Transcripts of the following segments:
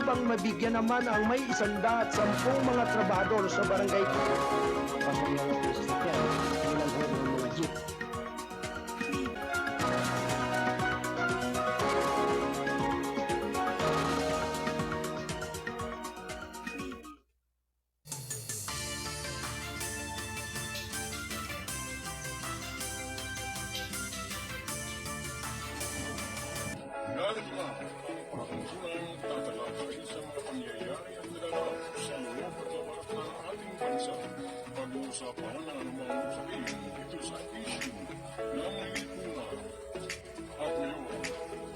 habang mabigyan naman ang may 110 mga trabahador sa barangay. Pasok lang ang sasakyan, ilan ho ng mga jeep. Galit na ang tunang tatalakay sa mga pangyayari at naganap sa loob at labas ng ating bansa. Pag-uusapan ang anumang sabihin ito sa issue ng lipunan. At ngayon,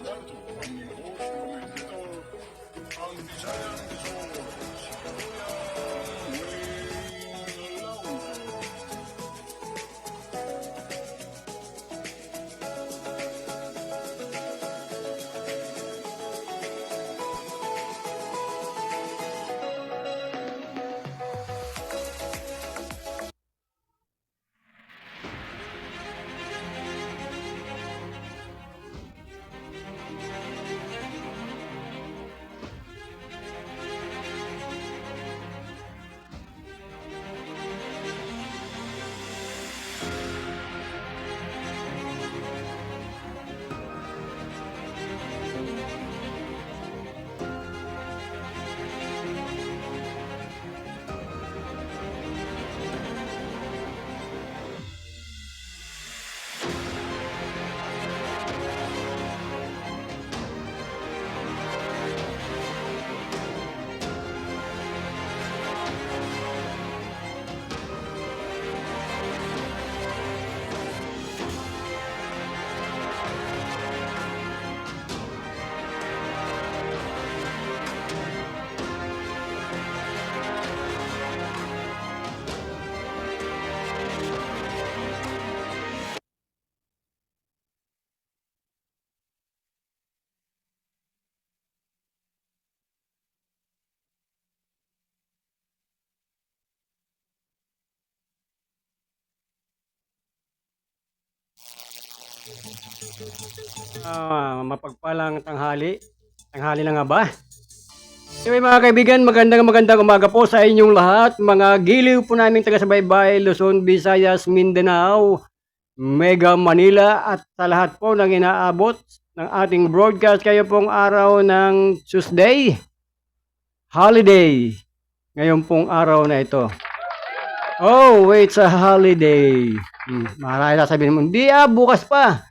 narito ang inyong host ng editor, ang Bisayan Resort, si Kuya Wayne Laude. Mapagpalang tanghali. Tanghali na nga ba? Anyway mga kaibigan, magandang umaga po sa inyong lahat. Mga giliw po namin taga-subaybay, Luzon, Visayas, Mindanao, Mega Manila at sa lahat po ng inaabot ng ating broadcast kayo pong araw ng Tuesday, holiday. Ngayon pong araw na ito. Oh, it's a holiday. Marami sasabihin mo, hindi bukas pa.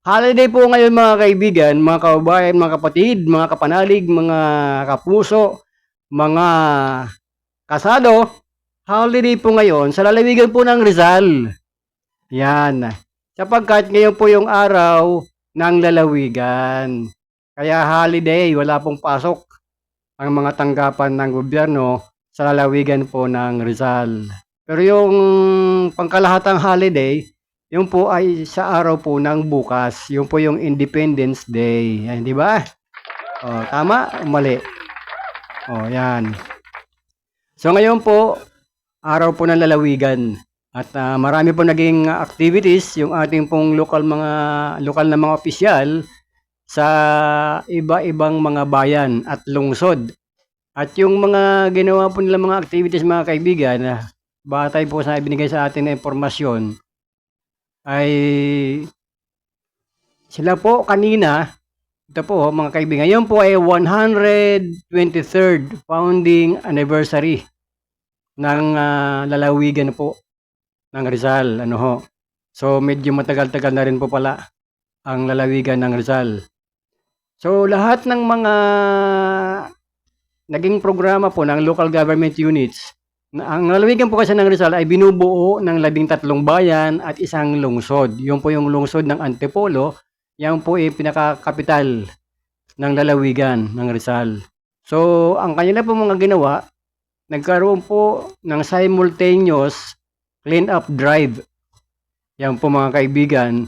Holiday po ngayon mga kaibigan, mga kababayan, mga kapatid, mga kapanalig, mga kapuso, mga kasado. Holiday po ngayon sa lalawigan po ng Rizal. Yan. Sapagkat ngayon po yung araw ng lalawigan. Kaya holiday, wala pong pasok ang mga tanggapan ng gobyerno sa lalawigan po ng Rizal. Pero yung pangkalahatang holiday, yung po ay sa araw po ng bukas. Yung po yung Independence Day. Yan, di ba? Oh, tama o mali? Oh, yan. So ngayon po, araw po ng lalawigan. At marami po naging activities yung ating pong lokal na mga opisyal sa iba-ibang mga bayan at lungsod. At yung mga ginawa po nila mga activities mga kaibigan, batay po sa ibinigay sa atin na impormasyon, ay sila po kanina, ito po mga kaibigan, yun po ay 123rd founding anniversary ng lalawigan po ng Rizal. Ano ho? So medyo matagal-tagal na rin po pala ang lalawigan ng Rizal. So lahat ng mga naging programa po ng local government units, ang lalawigan po kasi ng Rizal ay binubuo ng 13 bayan at isang lungsod. Yung po yung lungsod ng Antipolo, yan po ay pinakakapital ng lalawigan ng Rizal. So, ang kanila po mga ginawa, nagkaroon po ng simultaneous clean-up drive. Yan po mga kaibigan,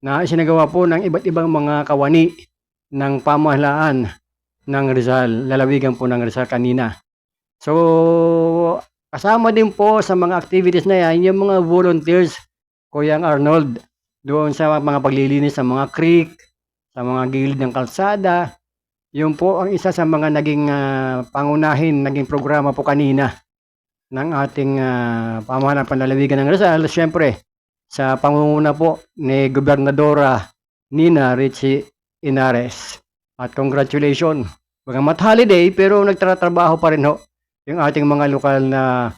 na isinagawa po ng iba't ibang mga kawani ng pamahalaan ng Rizal, lalawigan po ng Rizal kanina. So, kasama din po sa mga activities na yan, yung mga volunteers, Kuyang Arnold, doon sa mga paglilinis sa mga creek, sa mga gilid ng kalsada, Yun po ang isa sa mga naging pangunahin, naging programa po kanina ng ating pamahalaan panlalawigan ng Rizal. Siyempre, sa pangunguna po ni Gobernadora Nina Richie Inares. At congratulations. Bagamat holiday, pero nagtatrabaho pa rin ho yung ating mga lokal na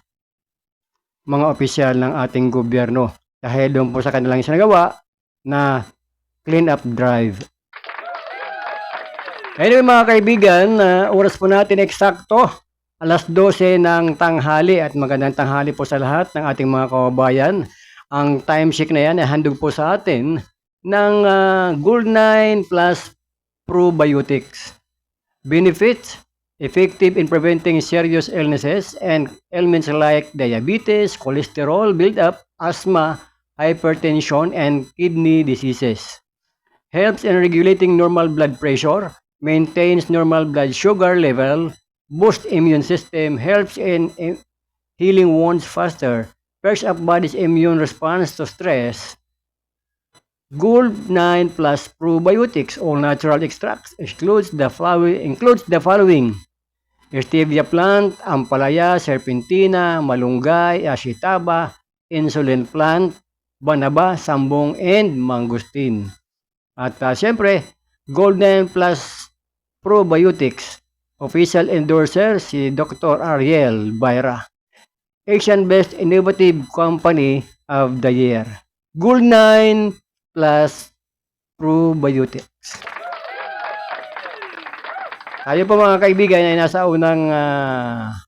mga opisyal ng ating gobyerno. Dahil doon po sa kanilang isinagawa na clean up drive. Anyway mga kaibigan, oras po natin eksakto, alas 12 ng tanghali at magandang tanghali po sa lahat ng ating mga kababayan. Ang time check na yan ay handog po sa atin ng Gold9 Plus Probiotics. Benefits, effective in preventing serious illnesses and ailments like diabetes, cholesterol buildup, asthma, hypertension, and kidney diseases. Helps in regulating normal blood pressure, maintains normal blood sugar level, boosts immune system, helps in healing wounds faster, perks up body's immune response to stress. Gold9 Plus Probiotics, all natural extracts, includes the following: stevia plant, ampalaya, serpentina, malunggay, ashitaba, insulin plant, banaba, sambong, and mangosteen. At siyempre, Gold9 Plus Probiotics, official endorser si Dr. Ariel Baira, Asian Best Innovative Company of the Year. Gold9 Plus Probiotics. Tayo po mga kaibigan ay nasa unang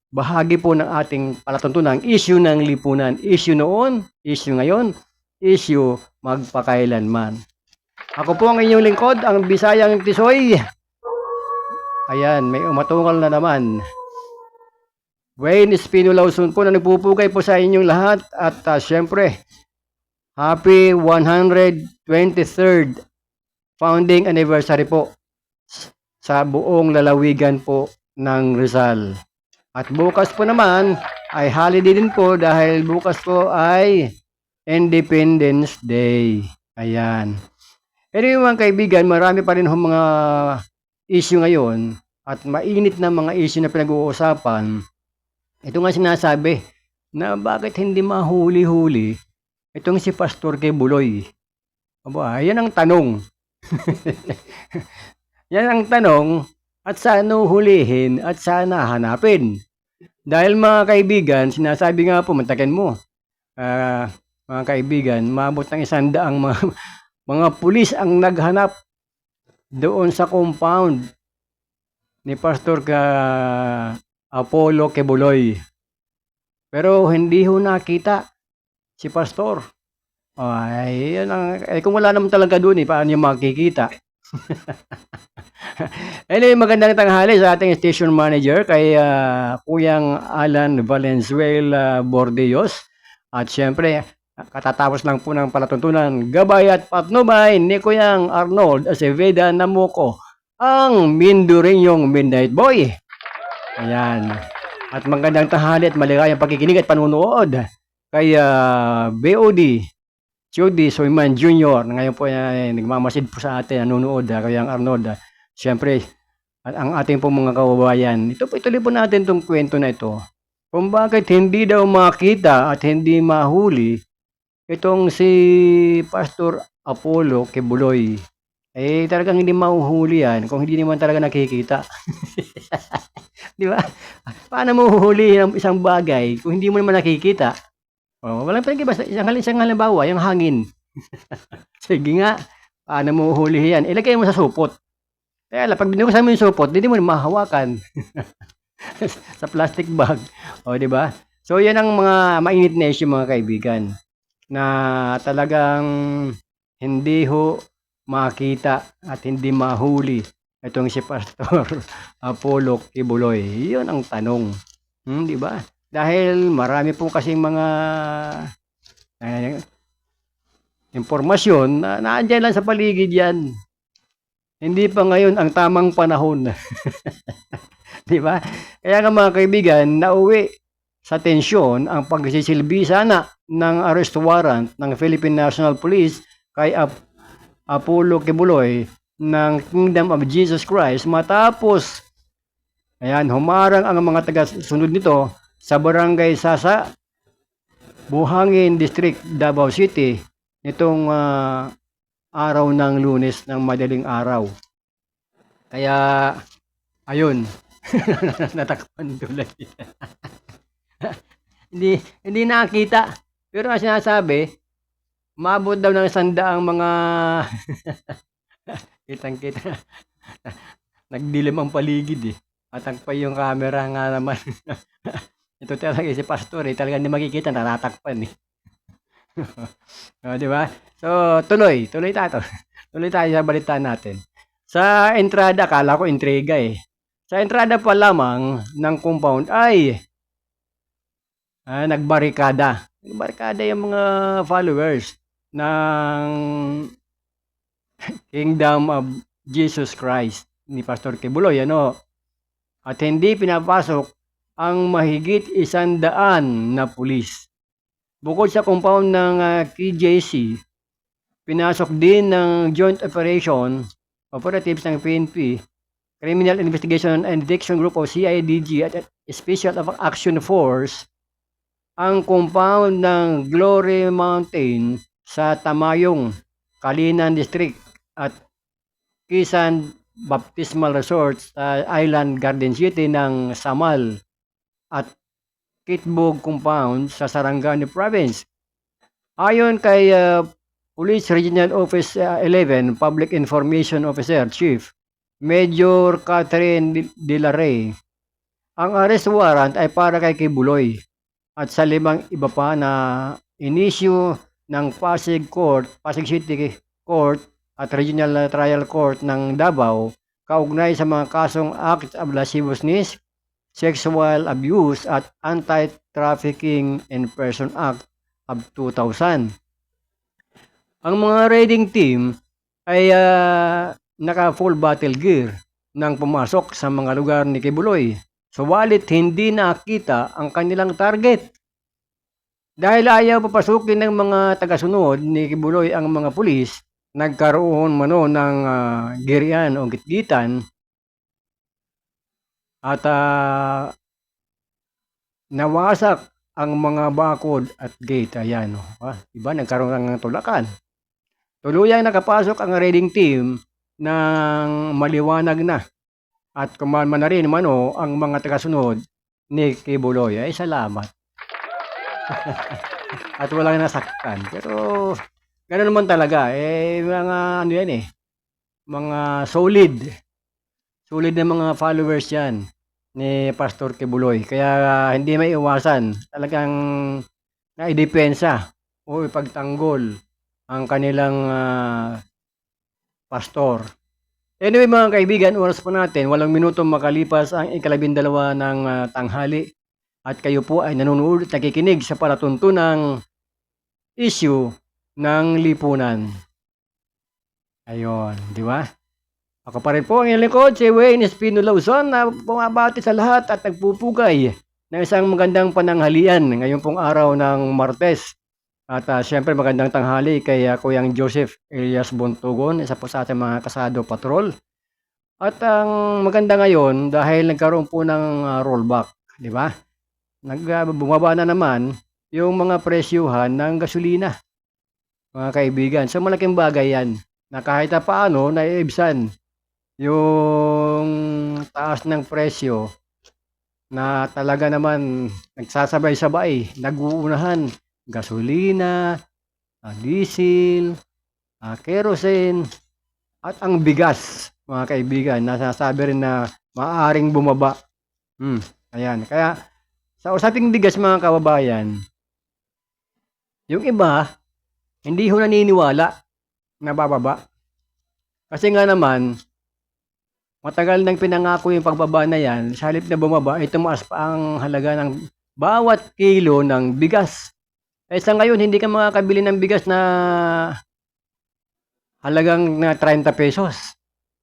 bahagi po ng ating palatuntunan, issue ng lipunan. Issue noon, issue ngayon, issue magpakailanman. Ako po ang inyong lingkod, ang Bisayang Tisoy. Ayan, may umatungal na naman. Wayne Espino Lawson po na nagpupugay po sa inyong lahat. At syempre, happy 123rd founding anniversary po sa buong lalawigan po ng Rizal. At bukas po naman ay holiday din po dahil bukas po ay Independence Day. Ayan. Anyway mga kaibigan, marami pa rin mga issue ngayon at mainit na mga issue na pinag-uusapan. Ito nga sinasabi na bakit hindi mahuli-huli itong si Pastor Kibuloy. Aba, yan ang tanong. Yan ang tanong at saan hulihin at sana hanapin. Dahil mga kaibigan, sinasabi nga po, mantakin mo, mga kaibigan, maabot ng 100 mga pulis ang naghanap doon sa compound ni Pastor Apollo Kibuloy. Pero hindi ho nakita si Pastor. Ay, yan ang, kung wala naman talaga doon, paano yung makikita? Anyway, magandang tanghali sa ating station manager kay Kuyang Alan Valenzuela Bordeos. At syempre, katatapos lang po ng palatuntunan, gabay at patnubay ni Kuyang Arnold Aceveda Namuko, ang Mindureñong Midnight Boy. Ayan. At magandang tanghali at maligayang pakikinig at panunood kay BOD Chody Soyman Jr. Ngayon po ay nagmamasid po sa atin, nanonood, Kuyang Arnold. Siyempre, at ang ating po mga kababayan, ituloy po natin itong kwento na ito. Kung bakit hindi daw makita at hindi mahuli itong si Pastor Apollo Kibuloy. Eh, talagang hindi mahuhuli yan kung hindi naman talaga nakikita. Di ba? Paano mahuhuli ang isang bagay kung hindi mo naman nakikita? Oh, walang pinag-iba. Isang halimbawa, yung hangin. Sige nga, paano mahuhuli yan? Ilagay mo sa supot. Kaya lang, pag binukasan mo yung supot, hindi mo mahawakan. Sa plastic bag. O, di ba? So, yan ang mga mainit na issue mga kaibigan. Na talagang hindi ho makita at hindi mahuli itong si Pastor Apollo Kibuloy. Yun ang tanong. Di ba? Dahil marami po kasing mga impormasyon na naandyan lang sa paligid yan. Hindi pa ngayon ang tamang panahon. Di ba? Kaya nga mga kaibigan, nauwi sa tensyon ang pagsisilbi sana ng arrest warrant ng Philippine National Police kay Apollo Kibuloy ng Kingdom of Jesus Christ matapos ayan, humarang ang mga taga-sunod nito sa Barangay Sasa, Buhangin District, Davao City nitong araw ng Lunes ng madaling araw. Kaya ayun, natakpan tuloy. hindi nakita. Pero ang sinasabi, maabot daw ng 100 mga kitang-kita. Nagdilim ang paligid eh. Matakpan yung camera nga naman. Ito talaga si Pastor eh. Talaga hindi makikita, natatakpan eh. Di ba? So, tuloy tayo. Tuloy tayo sa balita natin. Sa entrada, akala ko intriga eh. Sa entrada pa lamang ng compound ay nagbarikada. Nagbarikada yung mga followers ng Kingdom of Jesus Christ ni Pastor Kibuloy. At hindi pinapasok ang mahigit 100 na pulis. Bukod sa compound ng KJC, pinasok din ng Joint Operatives ng PNP, Criminal Investigation and Detection Group o CIDG at Special Action Force ang compound ng Glory Mountain sa Tamayong, Kalinan District at Kisan Baptismal Resort sa Island Garden City ng Samal at Kitbog Compound sa Sarangani Province. Ayon kay Police Regional Office 11 Public Information Officer Chief Major Catherine De La Rey, ang arrest warrant ay para kay Kibuloy at sa 5 iba pa na inisyu ng Pasig City Court at Regional Trial Court ng Davao kaugnay sa mga kasong Act of Lasciviousness, Sexual Abuse at Anti-Trafficking in Person Act of 2000. Ang mga raiding team ay naka-full battle gear nang pumasok sa mga lugar ni Kibuloy. Subalit hindi nakita ang kanilang target. Dahil ayaw papasukin ng mga tagasunod ni Kibuloy ang mga pulis, nagkaroon ng girian o gitgitan at nawasak ang mga bakod at gate. Ayan, diba? Nagkaroon ng tulakan. Tuluyang nakapasok ang raiding team ng maliwanag na at kumalma na rin ang mga tagasunod ni Kibuloy. Ay, salamat. At walang nasaktan. Pero gano'n naman talaga. Mga mga solid na mga followers yan ni Pastor Kibuloy. Kaya hindi may iwasan. Talagang naidepensa o ipagtanggol ang kanilang pastor. Anyway mga kaibigan, oras po natin, 8 minutong makalipas ang 12 ng tanghali. At kayo po ay nanonood at nakikinig sa palatuntunang issue ng lipunan. Ayun, di ba? Ako pa rin po ang inyong lingkod, si Wayne Espino Lawson, na bumabati sa lahat at nagpupugay ng isang magandang pananghalian ngayong pong araw ng Martes. At syempre magandang tanghali kay Kuyang Joseph Elias Bontugon, isa po sa ating mga kasado patrol. At ang maganda ngayon dahil nagkaroon po ng rollback, di ba? Bumaba na naman yung mga presyuhan ng gasolina, mga kaibigan. So malaking bagay yan na kahit paano naiibsan yung taas ng presyo na talaga naman nagsasabay-sabay, nag-uunahan gasolina, diesel, kerosene at ang bigas, mga kaibigan. Nasasabi rin na maaaring bumaba. Ayan, kaya sa usaping bigas mga kababayan, yung iba, hindi ho naniniwala na bababa. Kasi nga naman, matagal nang pinangako yung pagbaba na yan, sa halip na bumaba, ay tumaas pa ang halaga ng bawat kilo ng bigas. Sa ngayon, hindi ka makakabili ng bigas na halagang na 30 pesos.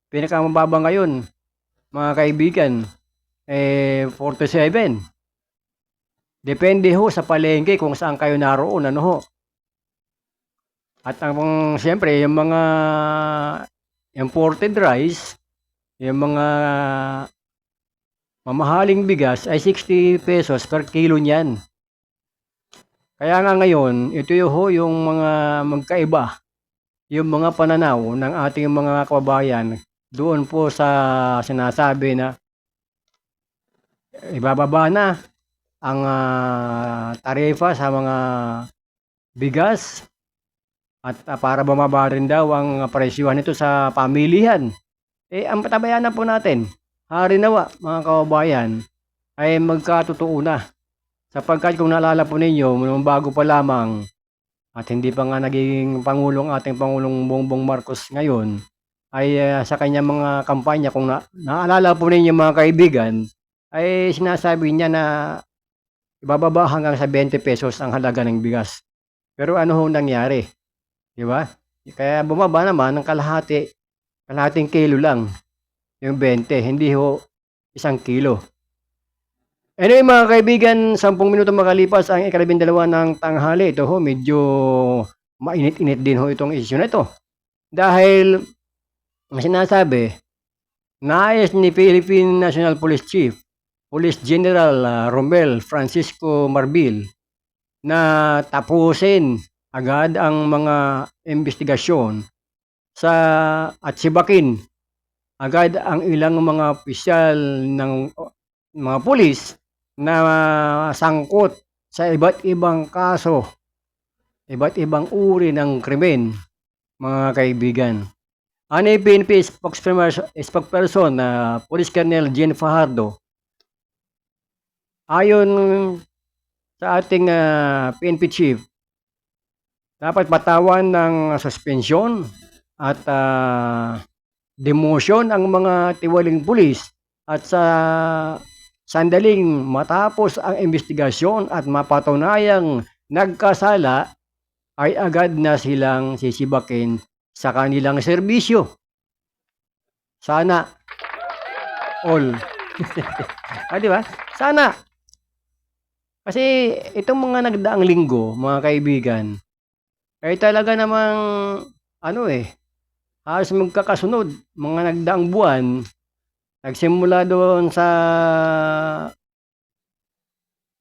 Pinakamababa ngayon, mga kaibigan, 47. Depende ho sa palengke kung saan kayo naroon, At siyempre, yung mga imported rice, yung mga mamahaling bigas ay 60 pesos per kilo niyan. Kaya nga ngayon, ito yung mga magkaiba, yung mga pananaw ng ating mga kababayan doon po sa sinasabi na ibababa na ang tarifa sa mga bigas at para bumaba rin daw ang presyuhan nito sa pamilihan. Ang patabayanan po natin, harinawa mga kababayan, ay magkatotoo na. Sapagkat kung naalala po ninyo, nung bago pa lamang at hindi pa nga naging Pangulong ating Pangulong Bongbong Marcos ngayon, ay sa kanyang mga kampanya, kung naalala po ninyo mga kaibigan, ay sinasabi niya na ibababa hanggang sa 20 pesos ang halaga ng bigas. Pero ano ho nangyari? Di ba? Kaya bumaba naman ng kalahating kilo lang yung 20, hindi ho 1 kilo. Anyway mga kaibigan, 10 minuto makalipas ang 12 ng tanghali. Ito ho, medyo mainit-init din ho itong issue na ito. Dahil, sinasabi, nais ni Philippine National Police Chief, Police General Romel Francisco Marbil, na tapusin agad ang mga investigasyon at sibakin agad ang ilang mga opisyal ng mga pulis na sangkot sa iba't ibang kaso, iba't ibang uri ng krimen, mga kaibigan. Ani PNP spokesperson na Police Colonel Jean Fajardo, ayon sa ating PNP chief, dapat patawan ng suspensyon at demotion ang mga tiwaling pulis at sa sandaling matapos ang investigasyon at mapatunayang nagkasala ay agad na silang sisibakin sa kanilang serbisyo. Sana all. Di ba? Sana. Kasi itong mga nagdaang linggo, mga kaibigan, ay talaga namang halos magkakasunod, mga nagdaang buwan. Nagsimula doon sa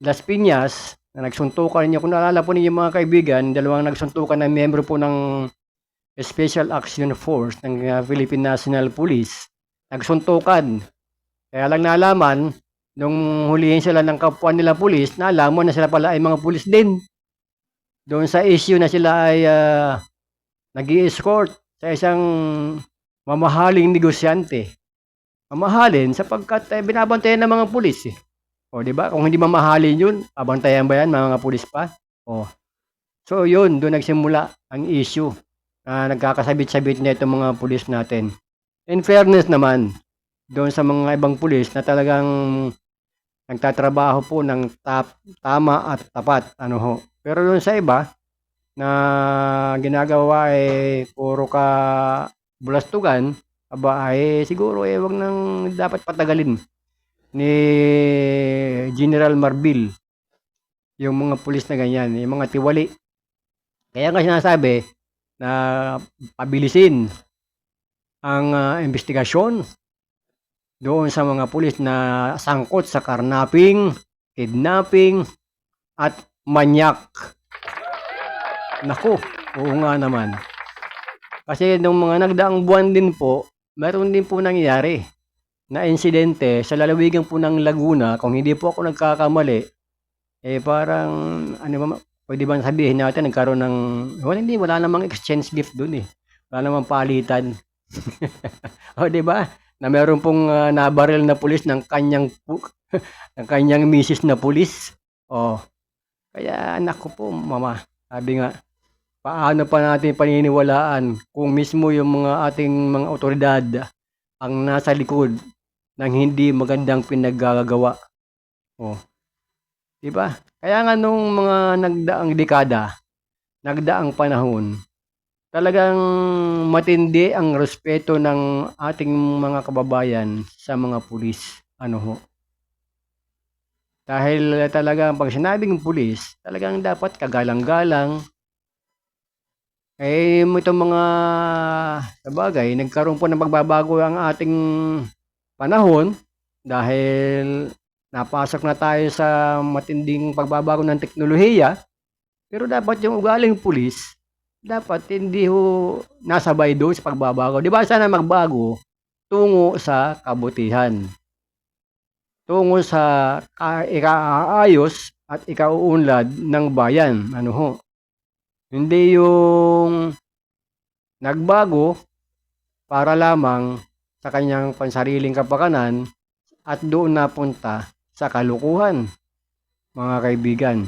Las Piñas, na nagsuntukan ninyo. Kung naalala po ninyo mga kaibigan, dalawang nagsuntukan na miyembro po ng Special Action Force ng Philippine National Police. Nagsuntukan. Kaya lang nalaman, nung hulihin sila ng kapwa nila pulis, nalaman na sila pala ay mga pulis din. Doon sa issue na sila ay nag-i-escort sa isang mamahaling negosyante. Mamahalin sapagkat binabantayan ng mga pulis eh. O di ba? Kung hindi mamahalin yun, abantayan ba yan mga pulis pa? O. So yun, doon nagsimula ang issue. Nagkakasabit-sabit na itong mga pulis natin. In fairness naman, doon sa mga ibang pulis na talagang nagtatrabaho po ng tama at tapat. Pero doon sa iba na ginagawa puro ka bulastugan, siguro wag nang dapat patagalin ni General Marbil yung mga pulis na ganyan, yung mga tiwali. Kaya nga sinasabi na pabilisin ang investigasyon doon sa mga pulis na sangkot sa karnaping, kidnapping, at manyak. Naku, oo nga naman. Kasi nung mga nagdaang buwan din po, meron din po nangyayari na insidente sa lalawigan po ng Laguna. Kung hindi po ako nagkakamali, parang, pwede ba sabihin natin, nagkaroon ng, wala namang exchange gift dun eh. Wala namang palitan. O, diba? Na meron pong nabaril na pulis ng kanyang misis na pulis. O, kaya anak ko po, mama, sabi nga, paano pa natin paniniwalaan kung mismo yung mga ating mga otoridad ang nasa likod ng hindi magandang pinaggagawa. Oh. Diba? Kaya nga nung mga nagdaang dekada, nagdaang panahon, talagang matindi ang respeto ng ating mga kababayan sa mga pulis. Dahil talagang pag sinabing pulis, talagang dapat kagalang-galang, Itong mga sabagay, nagkaroon po ng pagbabago ang ating panahon dahil napasok na tayo sa matinding pagbabago ng teknolohiya. Pero dapat yung ugaling pulis, dapat hindi ho nasabay doon sa pagbabago. Di ba sana magbago tungo sa kabutihan, tungo sa ikaayos at ikauunlad ng bayan. Ano ho? Hindi yung nagbago para lamang sa kanyang pansariling kapakanan at doon napunta sa kalukuhan, mga kaibigan.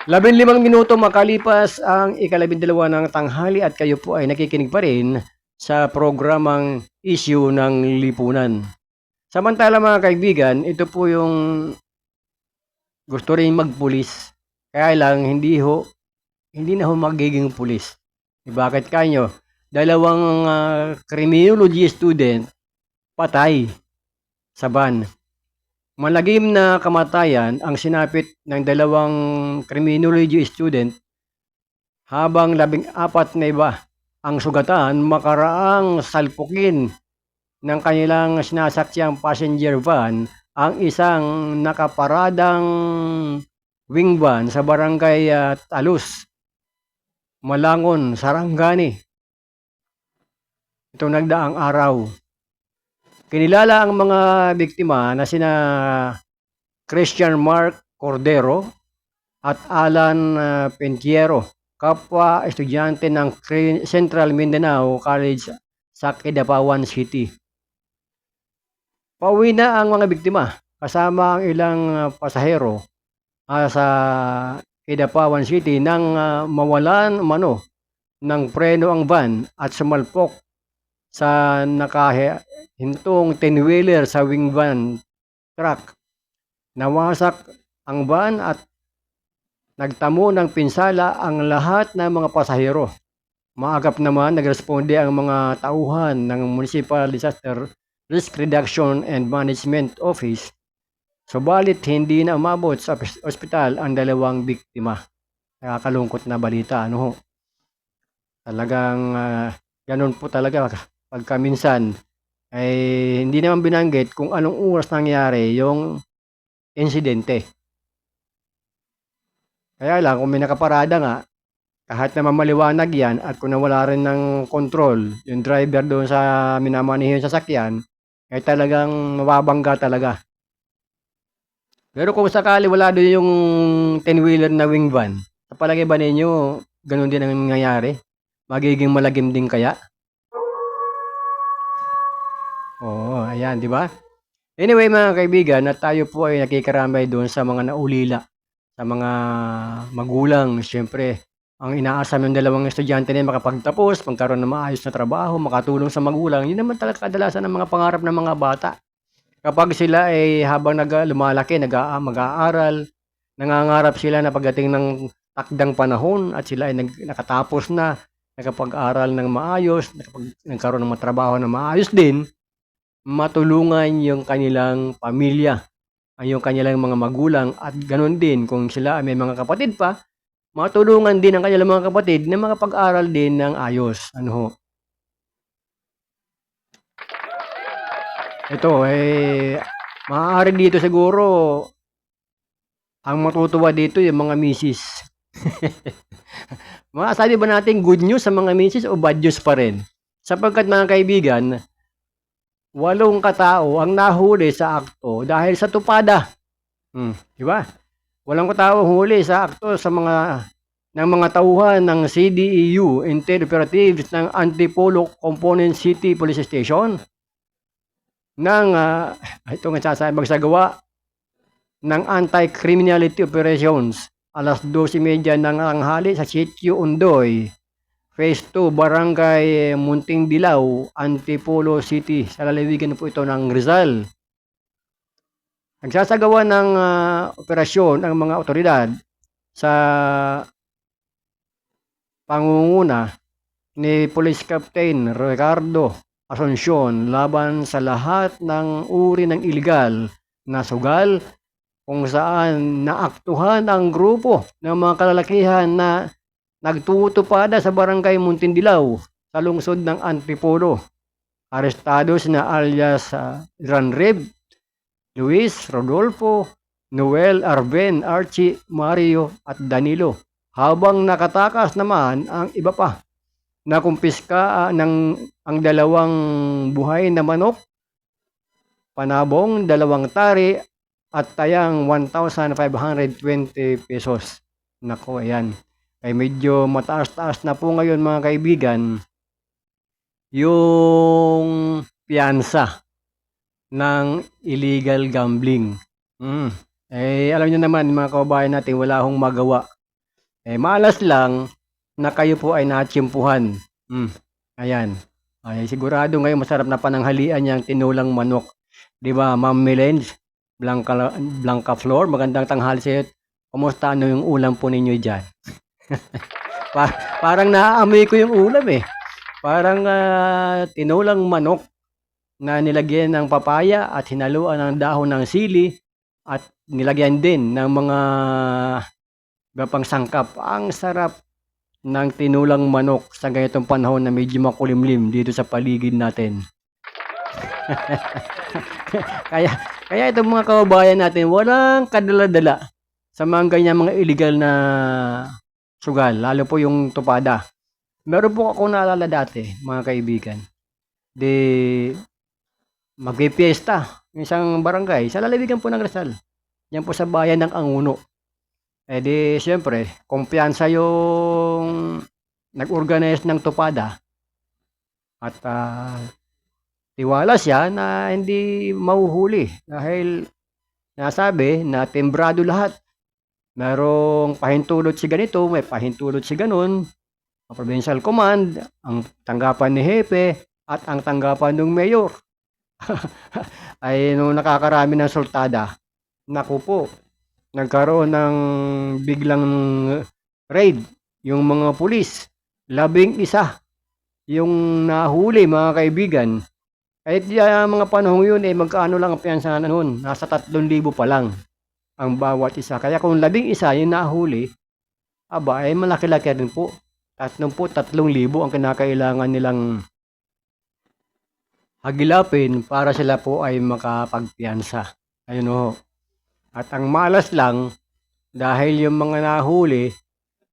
15 minuto makalipas ang ika-12 ng tanghali at kayo po ay nakikinig pa rin sa programang Issue ng Lipunan. Samantala mga kaibigan, ito po yung gusto rin magpulis. Kaya lang hindi na ho magiging pulis. Bakit kanyo? Dalawang criminology student patay sa van. Malagim na kamatayan ang sinapit ng dalawang criminology student habang 14 na iba ang sugatan makaraang salpukin ng kanilang sinasakyang passenger van ang isang nakaparadang wing van sa barangay Talus, Malangon, Sarangani. Ito nagdaang araw. Kinilala ang mga biktima na sina Christian Mark Cordero at Alan Pentiero, kapwa estudyante ng Central Mindanao College sa Kidapawan City. Pauwi na ang mga biktima kasama ang ilang pasahero sa Kidapawan City nang mawalan umano ng preno ang van at sumalpok sa nakahintong 10-wheeler sa wing van truck. Nawasak ang van at nagtamo ng pinsala ang lahat ng mga pasahero. Maagap naman nagresponde ang mga tauhan ng Municipal Disaster Risk Reduction and Management Office. Subalit hindi na umabot sa ospital ang dalawang biktima. Nakakalungkot na balita. Ano ho? Talagang ganun po talaga. Pagka minsan ay hindi naman binanggit kung anong oras nangyari yung insidente. Kaya lang kung may nakaparada nga, kahit na maliwanag yan at kung nawala rin ng control yung driver doon sa minamanihin yung sasakyan, ay talagang mababangga talaga. Pero kung sakali wala doon yung 10-wheeler na wing van, sa palagay ba ninyo ganun din ang nangyayari? Magiging malagim din kaya? Oo, ayan, di ba? Anyway mga kaibigan, at tayo po ay nakikiramay doon sa mga naulila, sa mga magulang. Siyempre, ang inaasam yung dalawang estudyante na makapagtapos, magkaroon ng maayos na trabaho, makatulong sa magulang. Yun naman talaga kadalasan ng mga pangarap ng mga bata. Kapag sila ay habang lumalaki, mag-aaral, nangangarap sila na pagdating ng takdang panahon at sila ay nakatapos na, nakapag-aral ng maayos, nagkaroon ng trabaho na maayos din, matulungan yung kanilang pamilya, yung kanilang mga magulang at ganoon din kung sila may mga kapatid pa, matulungan din ang kanilang mga kapatid na makapag-aral din ng ayos. Ano ho? Ito maaari dito siguro ang matutuwa dito yung mga misis. Masasabi ba natin good news sa mga misis o bad news pa rin? Sapagkat mga kaibigan, 8 katao ang nahuli sa akto dahil sa tupada. Di ba? 8 katao huli sa akto sa ng mga tauhan ng CDEU, Interoperatives ng Antipolo Component City Police Station ng itong magsagawa ng anti-criminality operations alas 12:30 ng tanghali sa Sitio Undoy, Phase 2, Barangay Munting Dilaw, Antipolo City. Sa lalawigan po ito ng Rizal. Nagsasagawa ng operasyon ang mga otoridad sa pangunguna ni Police Captain Ricardo Asuncion laban sa lahat ng uri ng iligal na sugal kung saan naaktuhan ang grupo ng mga kalalakihan na nagtutupada sa barangay Muntindilaw sa lungsod ng Antipolo. Arestado sina alias Ranreb, Luis, Rodolfo, Noel, Arben, Archie, Mario at Danilo. Habang nakatakas naman ang iba pa. Nakumpiska ng ang dalawang buhay na manok, panabong, dalawang tari at tayang 1,520 pesos. Nako, ayan. Ay medyo mataas-taas na po ngayon mga kaibigan yung piyansa ng illegal gambling. Alam nyo naman mga kababayan natin, wala akong magawa. Malas lang na kayo po ay natsimpuhan. Ayan. Ay, sigurado ngayon masarap na pananghalian niyang tinulang manok. Di ba, Ma'am Melens, Blanca Flor, magandang tanghali sa iyo. Kumusta, ano yung ulam po ninyo dyan? Parang naaamoy ko yung ulam eh. Parang tinulang manok na nilagyan ng papaya at hinaluan ng dahon ng sili at nilagyan din ng mga gapang sangkap. Ang sarap ng tinulang manok sa ganitong panahon na medyo makulimlim dito sa paligid natin. kaya itong mga kababayan natin walang kadala-dala sa mga ganyan mga illegal na sugal, lalo po yung tupada. Meron po ako naalala dati, mga kaibigan. Magpipiesta yung isang barangay sa lalawigan po ng Rizal. Yan po sa bayan ng Anguno. Siyempre, kumpiyansa yung nag-organize ng tupada at tiwala siya na hindi mahuhuli dahil nasabi na timbrado lahat. Merong pahintulot si ganito, may pahintulot si ganon. Ang provincial command, ang tanggapan ni Hepe, at ang tanggapan ng mayor. Ay nung nakakarami ng sultada, naku po, nagkaroon ng biglang raid yung mga pulis. 11 yung nahuli mga kaibigan. Kahit mga panahon yun, magkaano lang ang piyansahan noon? Nasa 3,000 pa lang ang bawat isa. Kaya kung 11 yung nahuli, ay malaki-laki rin po. 3,000 ang kinakailangan nilang hagilapin para sila po ay makapagpiyansa. Ayun ho. At ang malas lang, dahil yung mga nahuli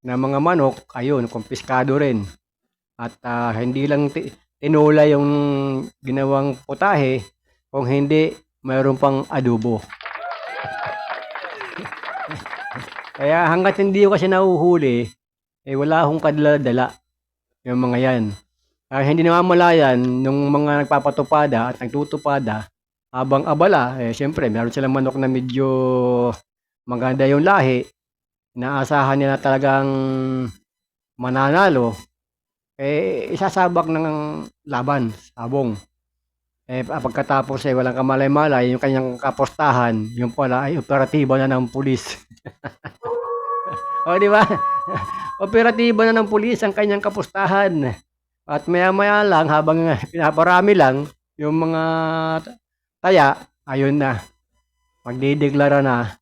na mga manok, ayun, kumpiskado rin. At hindi lang tinula yung ginawang putahe, kung hindi, mayroon pang adobo. Kaya hanggat hindi ko kasi nahuhuli, wala akong kadala-dala yung mga yan. Hindi namamalayan nung mga nagpapatupada at nagtutupada, habang abala, siyempre, meron silang manok na medyo maganda yung lahi, inaasahan nila talagang mananalo, isasabak ng laban, sabong. Pagkatapos walang kamalay-malay, yung kanyang kapostahan, yung pala ay operatiba na ng pulis. O, di ba? Operatiba na ng pulis ang kanyang kapostahan. At maya-maya lang, habang pinaparami lang, yung mga taya, ayun na, magdideklara na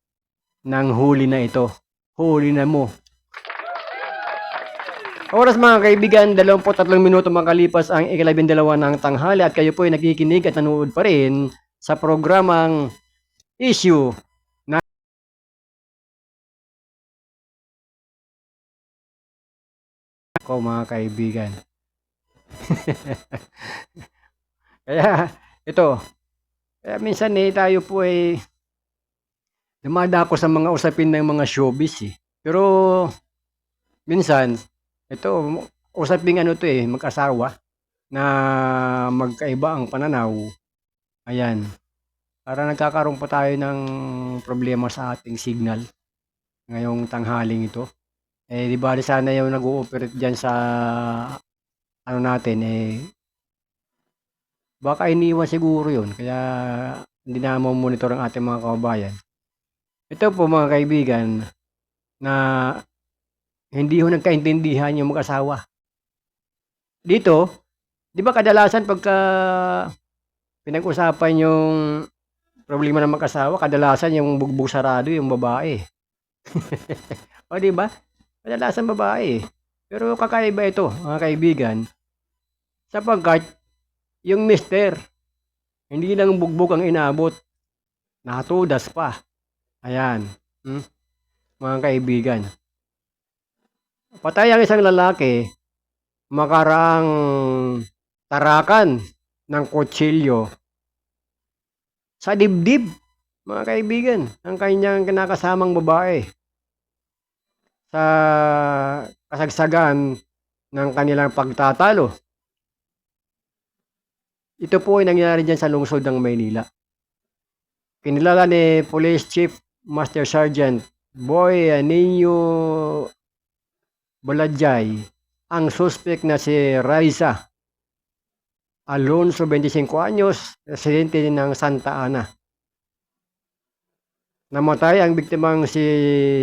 ng huli na ito. Huli na mo. Oras mga kaibigan, 23 minuto makalipas ang 12 ng tanghali at kayo po ay nakikinig at nanood pa rin sa programang Issue na ako mga kaibigan. Kaya ito, minsan tayo po ay dumadako sa mga usapin ng mga showbiz Pero minsan, ito, usaping mag-asawa na magkaiba ang pananaw. Ayan. Para nagkakaroon po tayo ng problema sa ating signal ngayong tanghaling ito. Di ba sana yung nag-ooperate dyan sa natin, baka iniwan siguro yun. Kaya hindi na monitor ang ating mga kababayan. Ito po mga kaibigan, na hindi ho nagkaintindihan yung mag-asawa. Dito, di ba kadalasan pagka pinag-usapan yung problema ng mag-asawa, kadalasan yung bugbog sarado yung babae. O di ba? Kadalasan babae. Pero kakaiba ito, mga kaibigan, sapagkat yung mister, hindi lang bugbog ang inabot, natudas pa. Ayan, mga kaibigan. Patay ang isang lalaki, makaraang tarakan ng kutsilyo sa dibdib, mga kaibigan, ang kanyang kinakasamang babae sa kasagsagan ng kanilang pagtatalo. Ito po ay nangyari dyan sa lungsod ng Maynila. Kinilala ni Police Chief Master Sergeant Boy Nino Baladjay ang suspect na si Raisa Alonso, 25 anyos, residente ng Santa Ana. Namatay ang biktimang si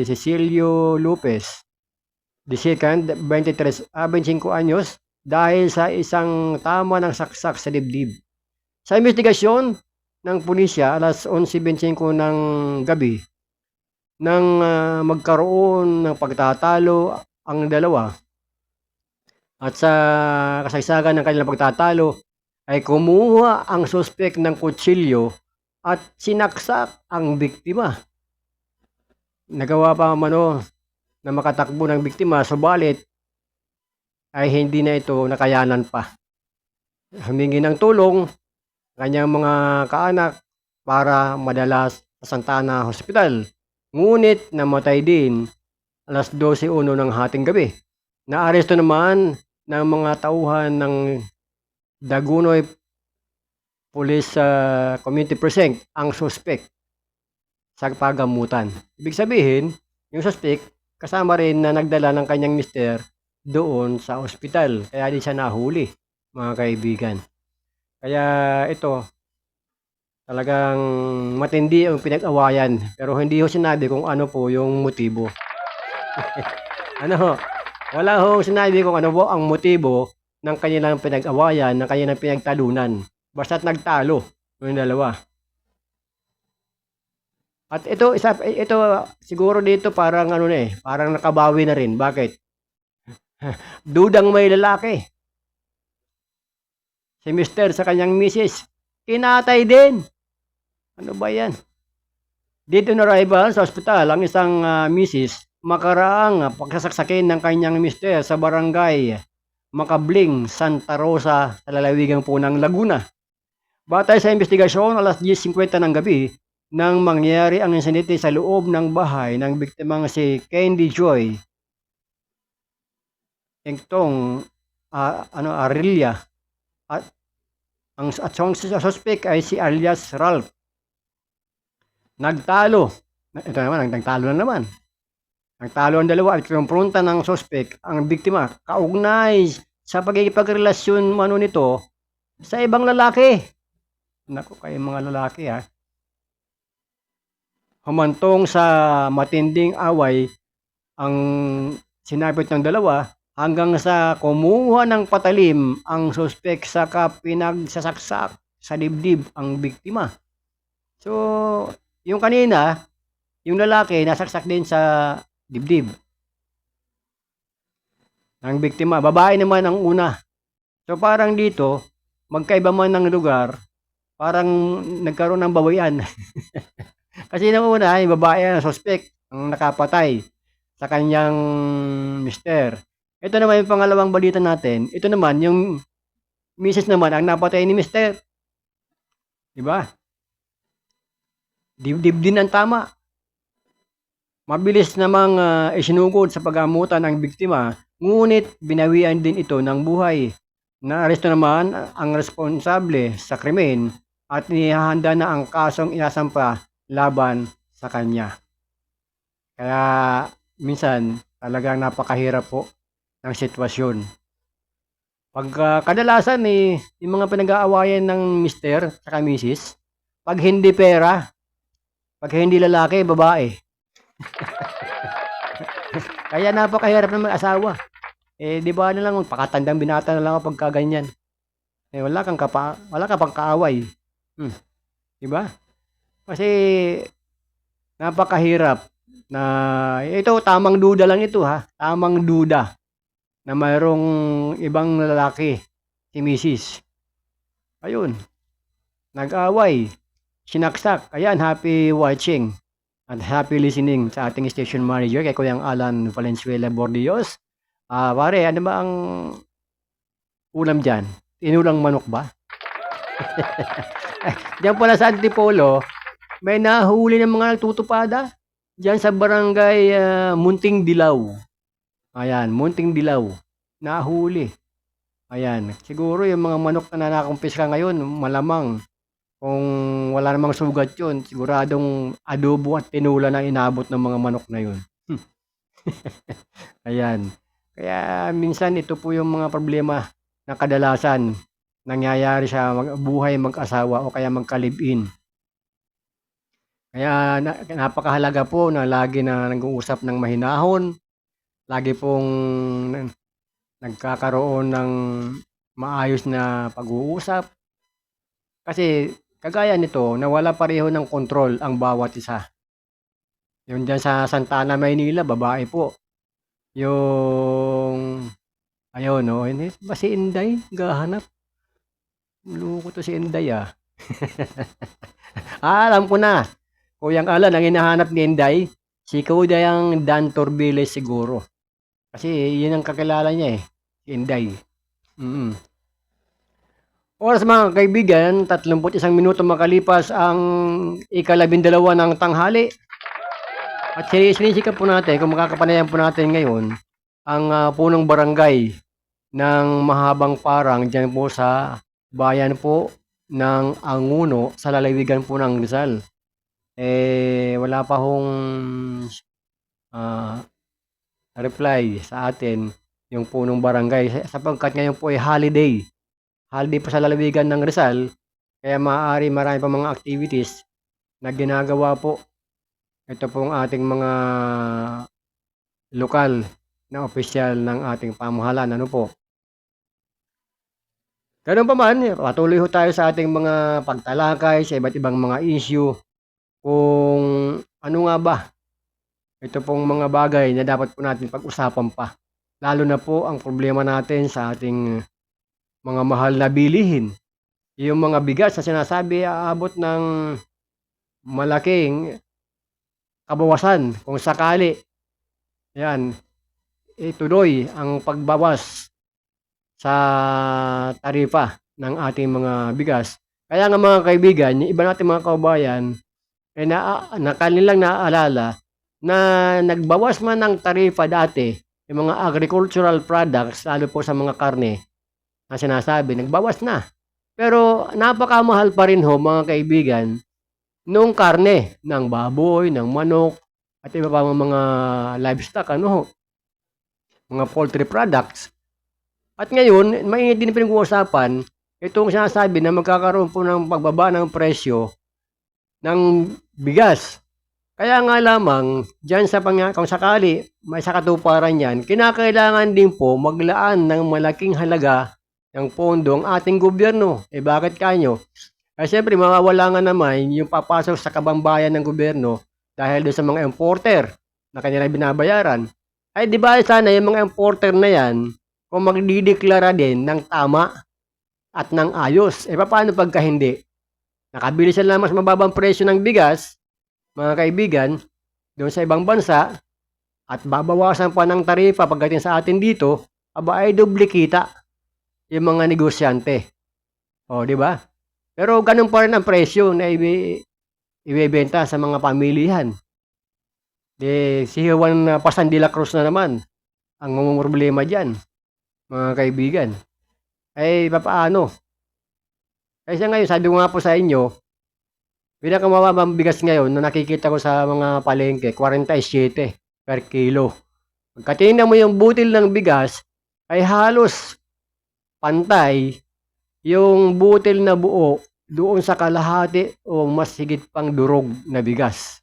Cecilio Lopez, the second, 25 anyos, dahil sa isang tama ng saksak sa dibdib. Sa investigasyon ng pulisya, alas 11:25 ng gabi, nang magkaroon ng pagtatalo ang dalawa, at sa kasagsagan ng kanilang pagtatalo, ay kumuha ang suspect ng kutsilyo at sinaksak ang biktima. Nagawa pa mano na makatakbo ng biktima, subalit ay hindi na ito nakayanan pa. Humingi ng tulong kanyang mga kaanak para madala sa Santa Ana Hospital. Ngunit namatay din alas 12:01 ng hating gabi. Naaresto naman ng mga tauhan ng Dagunoy Police Community Precinct ang suspect sa pagamutan. Ibig sabihin, yung suspect kasama rin na nagdala ng kanyang mister doon sa ospital. Kaya di siya nahuli, mga kaibigan. Kaya ito, talagang matindi ang pinag-awayan. Pero hindi ho sinabi kung ano po yung motibo. Ano ho? Wala ho sinabi kung ano po ang motibo ng kanilang pinag-awayan, ng kanilang pinagtalunan. Basta't nagtalo yung dalawa. At ito siguro dito parang ano na parang nakabawi na rin. Bakit? Dudang may lalaki. Si Mister sa kanyang misis, kinatay din. Ano ba yan? Dito na arrival sa ospital ang isang misis makaraang pagsasaksakin ng kanyang mister sa barangay Makabling, Santa Rosa, sa lalawigan po ng Laguna. Batay sa investigasyon, alas 10:50 ng gabi, nang mangyari ang insidente sa loob ng bahay ng biktimang si Candy Joy Engtong Arilla, at ang suspect ay si alias Ralph. Nagtalo. Ito naman, nagtalo na naman. Nagtalo ang dalawa at kinumpronta ng suspect ang biktima kaugnay sa pagkikipagrelasyon nito sa ibang lalaki. Naku, kayo mga lalaki ha. Humantong sa matinding away ang sinapit ng dalawa hanggang sa kumuha ng patalim ang suspect saka pinagsasaksak sa dibdib ang biktima. So, yung kanina, yung lalaki nasaksak din sa dibdib. Ang biktima, babae naman ang una. So parang dito, magkaiba man ng lugar, parang nagkaroon ng bawian. Kasi na una, yung babae ang suspect, ang nakapatay sa kanyang mister. Ito naman yung pangalawang balita natin. Ito naman, yung misis naman, ang napatay ni mister. Diba? Dibdib din ang tama. Mabilis namang isinugod sa pagamutan ng biktima, ngunit binawian din ito ng buhay. Naaresto naman ang responsable sa krimen at inihahanda na ang kasong inasampa laban sa kanya. Kaya minsan talagang napakahirap po ng sitwasyon. Kadalasan yung mga pinag-aawayan ng mister at misis, pag hindi pera, pag hindi lalaki, babae. Kaya napakahirap ng mag-asawa. Di ba na lang, pakatandang binata na lang ako pagka ganyan. Wala kang pang kaaway. Di ba? Kasi napakahirap na ito, tamang duda lang ito ha. Tamang duda. na mayroong ibang lalaki, si Mrs. Ayun, nag-away, sinaksak. Ayan, happy watching at happy listening sa ating station manager kay Kuyang Alan Valenzuela Bordios. Pare, ano ba ang ulam dyan? Inulang manok ba? Diyan pala sa Antipolo, may nahuli ng mga nagtutupada. Diyan sa barangay Munting Dilaw. Ayan, Munting Dilaw. Nahuli. Ayan, siguro yung mga manok na nakumpiska ngayon, malamang kung wala namang sugat yun, siguradong adobo at tinula na inabot ng mga manok na yun. Ayan. Kaya minsan ito po yung mga problema na kadalasan nangyayari sa buhay mag-asawa o kaya magka-live-in. Kaya napakahalaga po na lagi na nag-uusap ng mahinahon, lagi pong nagkakaroon ng maayos na pag-uusap. Kasi kagaya nito, nawala pareho ng kontrol ang bawat isa. Yung dyan sa Santana, Maynila, babae po. Yung, ayun, no, hindi ba si Inday? Gahanap. Loko to si Inday, ah. Alam ko na. Kuyang Alan, ang hinahanap ni Inday, si Kudayang Dan Torbiles siguro. Kasi yun ang kakilala niya eh, si Inday. Oras mga kaibigan, 31 minuto makalipas ang ika-12 ng tanghali. At sinisikap po natin, kung makakapanayan po natin ngayon, ang punong barangay ng Mahabang Parang dyan po sa bayan po ng Anguno sa lalawigan po ng Rizal. Wala pa hong reply sa atin yung punong barangay sapagkat ngayon po ay holiday. Holiday po sa lalawigan ng Rizal, kaya maaari marami pa mga activities na ginagawa po. Ito pong ating mga lokal na opisyal ng ating pamahalaan. Ano po? Ganun pa man, patuloy ho tayo sa ating mga pagtalakay sa iba't ibang mga issue kung ano nga ba ito pong mga bagay na dapat po natin pag-usapan pa. Lalo na po ang problema natin sa ating mga mahal na bilihin. Yung mga bigas na sinasabi aabot ng malaking kabawasan kung sakali. Yan, ituloy ang pagbawas sa tarifa ng ating mga bigas. Kaya nga mga kaibigan, yung iba nating mga kababayan, kanilang naaalala na nagbawas man ng tarifa dati, yung mga agricultural products, lalo po sa mga karne, na sinasabi, nagbawas na. Pero napakamahal pa rin ho mga kaibigan, nung karne, ng baboy, ng manok, at iba pa mga livestock, mga poultry products. At ngayon, mainit din pinag-uusapan, itong sinasabi na magkakaroon po ng pagbaba ng presyo ng bigas. Kaya nga lamang, dyan sa kung sakali, may sakatuparan yan, kinakailangan din po maglaan ng malaking halaga ng pondo ang ating gobyerno. Bakit kanyo? Siyempre, mawawala nga naman yung papasok sa kabambayan ng gobyerno dahil doon sa mga importer na kanila binabayaran. Ay, di ba sana yung mga importer na yan, kung magdideklara din ng tama at ng ayos, paano pagka hindi? Nakabili sila mas mababang presyo ng bigas, mga kaibigan, doon sa ibang bansa, at babawasan pa ng tarifa pagdating sa atin dito, ay doble kita yung mga negosyante. O, di ba? Pero ganun pa rin ang presyo na ibebenta sa mga pamilihan. Si Juan Pasan de la Cruz na naman ang problema dyan, mga kaibigan. Paano? Kasi ngayon, sabi ko nga po sa inyo, pinakamababang bigas ngayon na nakikita ko sa mga palengke, 47 per kilo. Pagkatingnan mo yung butil ng bigas, ay halos pantay yung butil na buo doon sa kalahati o mas higit pang durog na bigas.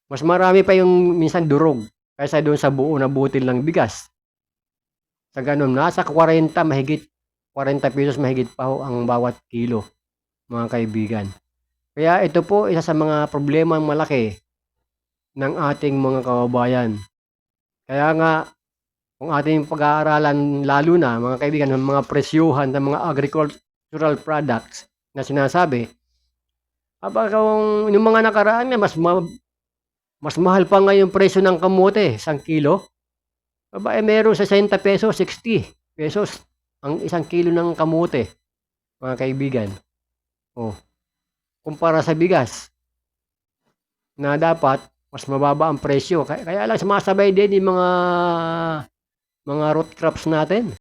Mas marami pa yung minsan durog kaysa doon sa buo na butil ng bigas. Sa ganun, nasa 40 mahigit, 40 pesos mahigit pa ho ang bawat kilo, mga kaibigan. Kaya ito po isa sa mga problema malaki ng ating mga kababayan. Kaya nga, kung ating pag-aaralan lalo na mga kaibigan ng mga presyuhan ng mga agricultural products na sinasabi, kung yung mga nakaraan nga mas mahal pa nga yung presyo ng kamote, 1 kilo. Meron sa 60 pesos, 60 pesos ang 1 kilo ng kamote, mga kaibigan. Kumpara sa bigas na dapat mas mababa ang presyo. Kaya lang sumasabay din yung mga root crops natin.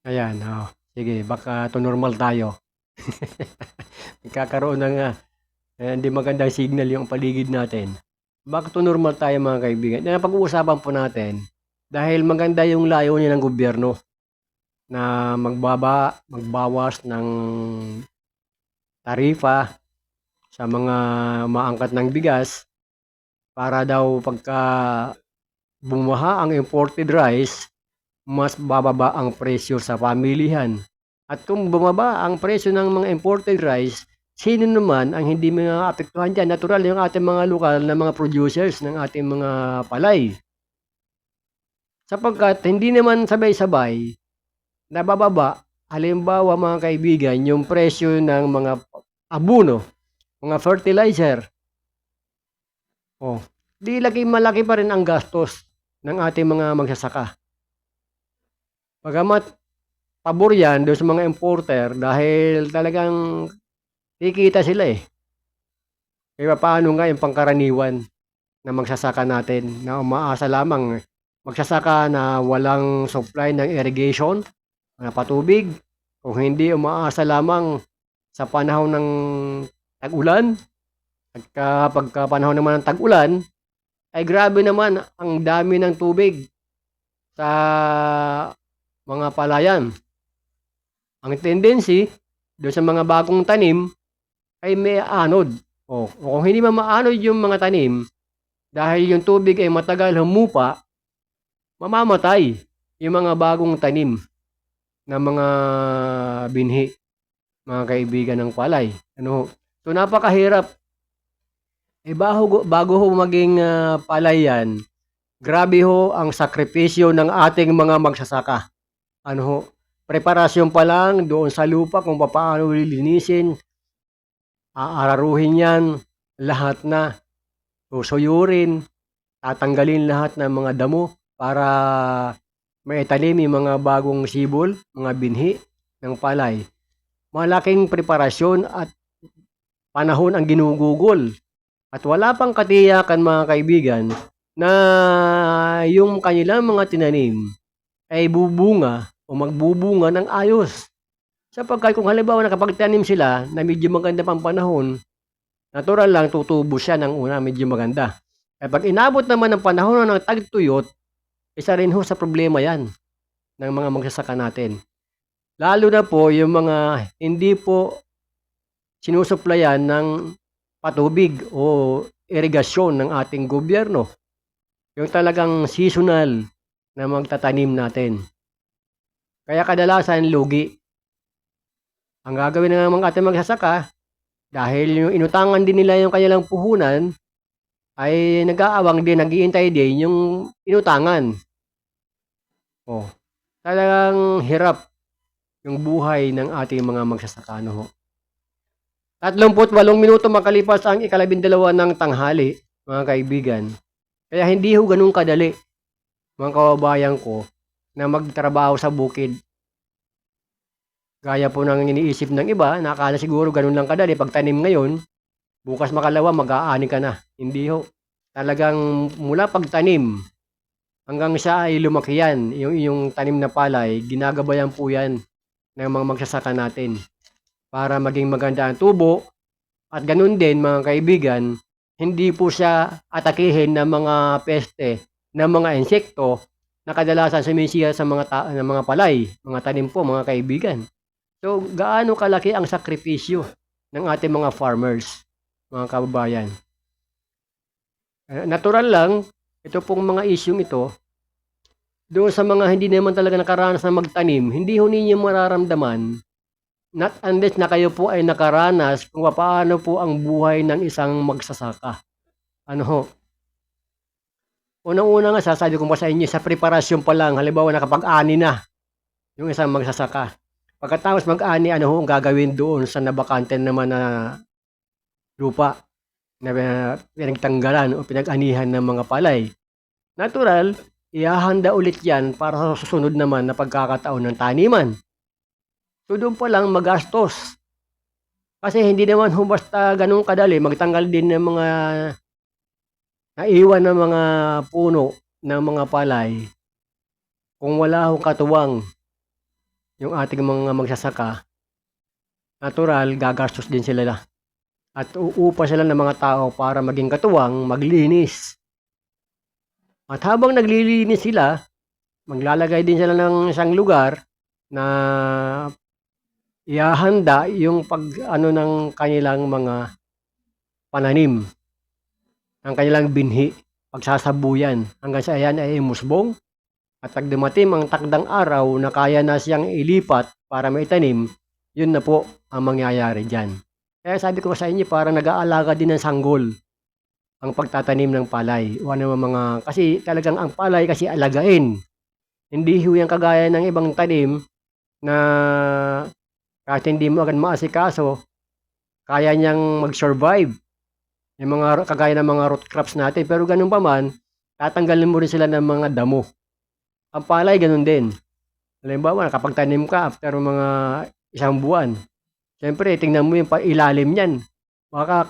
Ayan, sige, baka to normal tayo. Nagkakaroon ng hindi magandang signal yung paligid natin. Baka to normal tayo mga kaibigan. Yan ang pag-uusapan po natin dahil maganda yung layunin ng gobyerno na magbawas ng tarifa sa mga maangkat ng bigas para daw pagka bumaha ang imported rice, mas bababa ang presyo sa pamilihan. At kung bumaba ang presyo ng mga imported rice, sino naman ang hindi maapektuhan dyan? Natural yung ating mga lokal na mga producers ng ating mga palay. Sapagkat hindi naman sabay-sabay nabababa, halimbawa mga kaibigan, yung presyo ng mga abono, mga fertilizer. Di malaki pa rin ang gastos ng ating mga magsasaka. Bagamat pabor yan doon sa mga importer dahil talagang kikita sila eh. Kaya paano nga yung pangkaraniwan na magsasaka natin na umaasa lamang magsasaka na walang supply ng irrigation, na patubig, kung hindi umaasa lamang sa panahon ng tag-ulan. At kapag panahon naman ng tag-ulan, ay grabe naman ang dami ng tubig sa mga palayan. Ang tendency doon sa mga bagong tanim ay may anod. O kung hindi maanod yung mga tanim, dahil yung tubig ay matagal humupa, mamamatay yung mga bagong tanim na mga binhi, mga kaibigan ng palay. So napakahirap. Bago ho maging palay yan, grabe ho ang sakripisyo ng ating mga magsasaka. Preparasyon pa lang doon sa lupa kung paano lilinisin, aararuhin yan, lahat na, susuyurin, tatanggalin lahat ng mga damo para maitanim yung mga bagong sibol, mga binhi ng palay. Malaking preparasyon at panahon ang ginugugol. At wala pang katiyakan mga kaibigan na yung kanilang mga tinanim ay bubunga o magbubunga ng ayos. Sapagkat kung halimbawa nakapagtanim sila na medyo maganda pang panahon, natural lang tutubo siya ng una medyo maganda. Pag inabot naman ng panahon ng tagtuyot, isa rin ho sa problema yan ng mga magsasaka natin. Lalo na po yung mga hindi po sinusuplayan ng patubig o irigasyon ng ating gobyerno. Yung talagang seasonal na magtatanim natin. Kaya kadalasan lugi. Ang gagawin ng mga ating magsasaka, dahil yung inutangan din nila yung kanilang puhunan, ay nag-aawang din, nag-iintay din yung inutangan. Talagang hirap yung buhay ng ating mga magsasaka. 38 minuto makalipas ang 12 ng tanghali, mga kaibigan. Kaya hindi ho ganun kadali, mga kababayan ko, na magtrabaho sa bukid. Gaya po ng iniisip ng iba, nakakala siguro ganun lang kadali. Pagtanim ngayon, bukas makalawa, mag-aani ka na. Hindi ho. Talagang mula pagtanim, hanggang siya ay lumaki yan, yung tanim na palay, ginagabayan po yan ng mga magsasaka natin para maging maganda ang tubo. At ganun din mga kaibigan, hindi po siya atakihin ng mga peste, ng mga insekto na kadalasan sumisiya sa mga palay, mga tanim po mga kaibigan. So gaano kalaki ang sakripisyo ng ating mga farmers, mga kababayan. Natural lang, ito pong mga isyong ito Doon sa mga hindi naman talaga nakaranas na magtanim, hindi ho ninyo mararamdaman, not unless na kayo po ay nakaranas kung paano po ang buhay ng isang magsasaka. Ano ho? Unang-una nga sasabi ko pa sa inyo, sa preparasyon pa lang, halimbawa nakapag-ani na yung isang magsasaka. Pagkatapos mag-ani, ano ho ang gagawin doon sa nabakante naman na lupa na pinagtanggalan o pinag-anihan ng mga palay? Natural, ihahanda ulit yan para sa susunod naman na pagkakataon ng taniman. So doon pa lang magastos. Kasi hindi naman basta ganun kadali, magtanggal din ng mga naiwan ng mga puno ng mga palay. Kung wala hong katuwang yung ating mga magsasaka, natural, gagastos din sila. At uupa sila ng mga tao para maging katuwang, maglinis. At habang naglilinis sila, maglalagay din sila ng isang lugar na ihahanda yung pag-ano ng kanilang mga pananim, ang kanilang binhi, pagsasabuyan, hanggang sa ayan ay musbong. At pag dumating ang takdang araw na kaya na siyang ilipat para maitanim, yun na po ang mangyayari dyan. Kaya sabi ko sa inyo, parang nag-aalaga din ng sanggol ang pagtatanim ng palay. O ano mga, kasi talagang ang palay kasi alagain. Hindi yan kagaya ng ibang tanim na kahit hindi mo agad maasikaso, kaya niyang mag-survive. Yung mga kagaya ng mga root crops natin, pero ganun pa man, tatanggalin mo rin sila ng mga damo. Ang palay ganun din. Halimbawa, kapag tanim ka after mga isang buwan, siyempre tingnan mo yung ilalim niyan.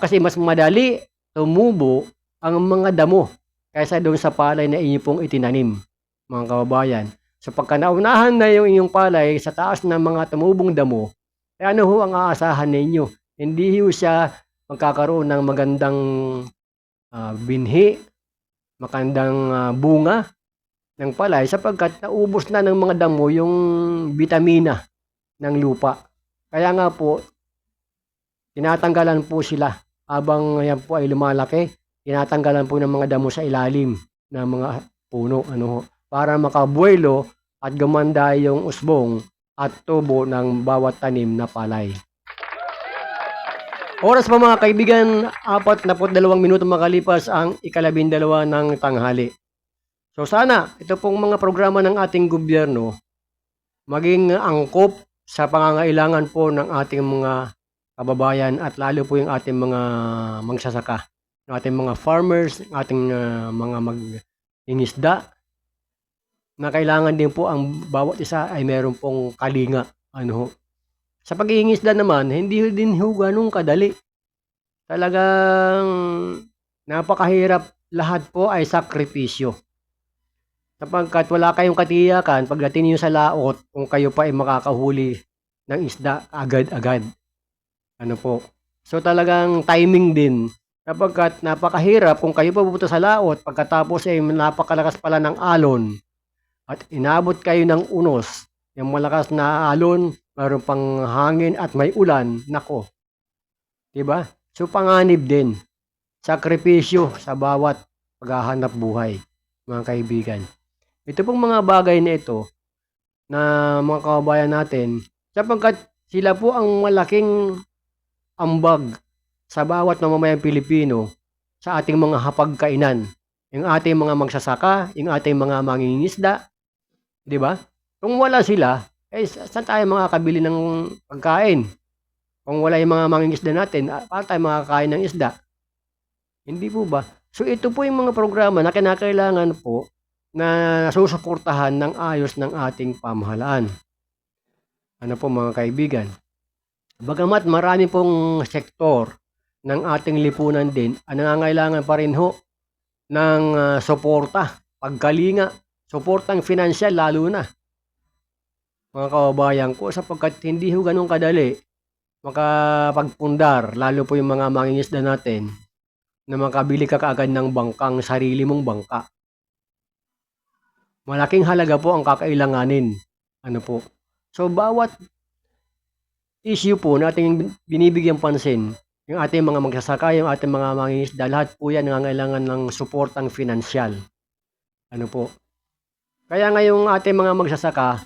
Kasi mas madali tumubo ang mga damo kaysa doon sa palay na inyo pong itinanim, mga kababayan. So pagka naunahan na yung inyong palay sa taas ng mga tumubong damo, eh ano ho ang aasahan ninyo? Hindi ho siya magkakaroon ng magandang binhi, magandang bunga ng palay sapagkat naubos na ng mga damo yung bitamina ng lupa. Kaya nga po, tinatanggalan po sila habang yan po ay lumalaki, tinatanggalan po ng mga damo sa ilalim ng mga puno, ano ho, para makabuelo at gumanda yung usbong at tubo ng bawat tanim na palay. Oras pa mga kaibigan, 42 minuto makalipas ang 12 ng tanghali. So sana, ito pong mga programa ng ating gobyerno maging angkop sa pangangailangan po ng ating mga kababayan at lalo po yung ating mga magsasaka, yung ating mga farmers, ating mga mag-ingisda, na kailangan din po ang bawat isa ay meron pong kalinga. Ano, sa pag-iingisda naman, hindi din ho ganun kadali. Talagang napakahirap, lahat po ay sakripisyo. Sapagkat wala kayong katiyakan pagdating niyo sa laot kung kayo pa ay makakahuli ng isda agad-agad. Ano po? So talagang timing din. Sapagkat napakahirap kung kayo pa pupunta sa laot pagkatapos ay napakalakas pala ng alon at inabot kayo ng unos. Yung malakas na alon, mayroon pang hangin at may ulan, nako. Diba? So panganib din. Sakripisyo sa bawat paghahanap buhay, mga kaibigan. Ito pong mga bagay na ito na mga kababayan natin, sapagkat sila po ang malaking ambag sa bawat mamamayang Pilipino sa ating mga hapagkainan. Yung ating mga magsasaka, yung ating mga mangingisda, di ba? Kung wala sila, eh saan tayo makakabili ng pagkain? Kung wala yung mga mangingisda natin, paano tayo makakain ng isda? Hindi po ba? So ito po yung mga programa na kinakailangan po na susuportahan ng ayos ng ating pamahalaan. Ano po mga kaibigan? Bagamat marami pong sektor ng ating lipunan din, nangangailangan pa rin ho ng suporta, pagkalinga, suportang finansyal lalo na. Mga kababayan ko, sapagkat hindi ho ganun kadali makapagpundar, lalo po yung mga mangingisda natin, na makabili ka kaagad ng bangkang sarili mong bangka. Malaking halaga po ang kakailanganin. Ano po? So, bawat issue po na ating binibigyan pansin, yung ating mga magsasaka, yung ating mga mangingisda, lahat po yan nangangailangan ng suportang finansyal. Ano po? Kaya ngayong ating mga magsasaka,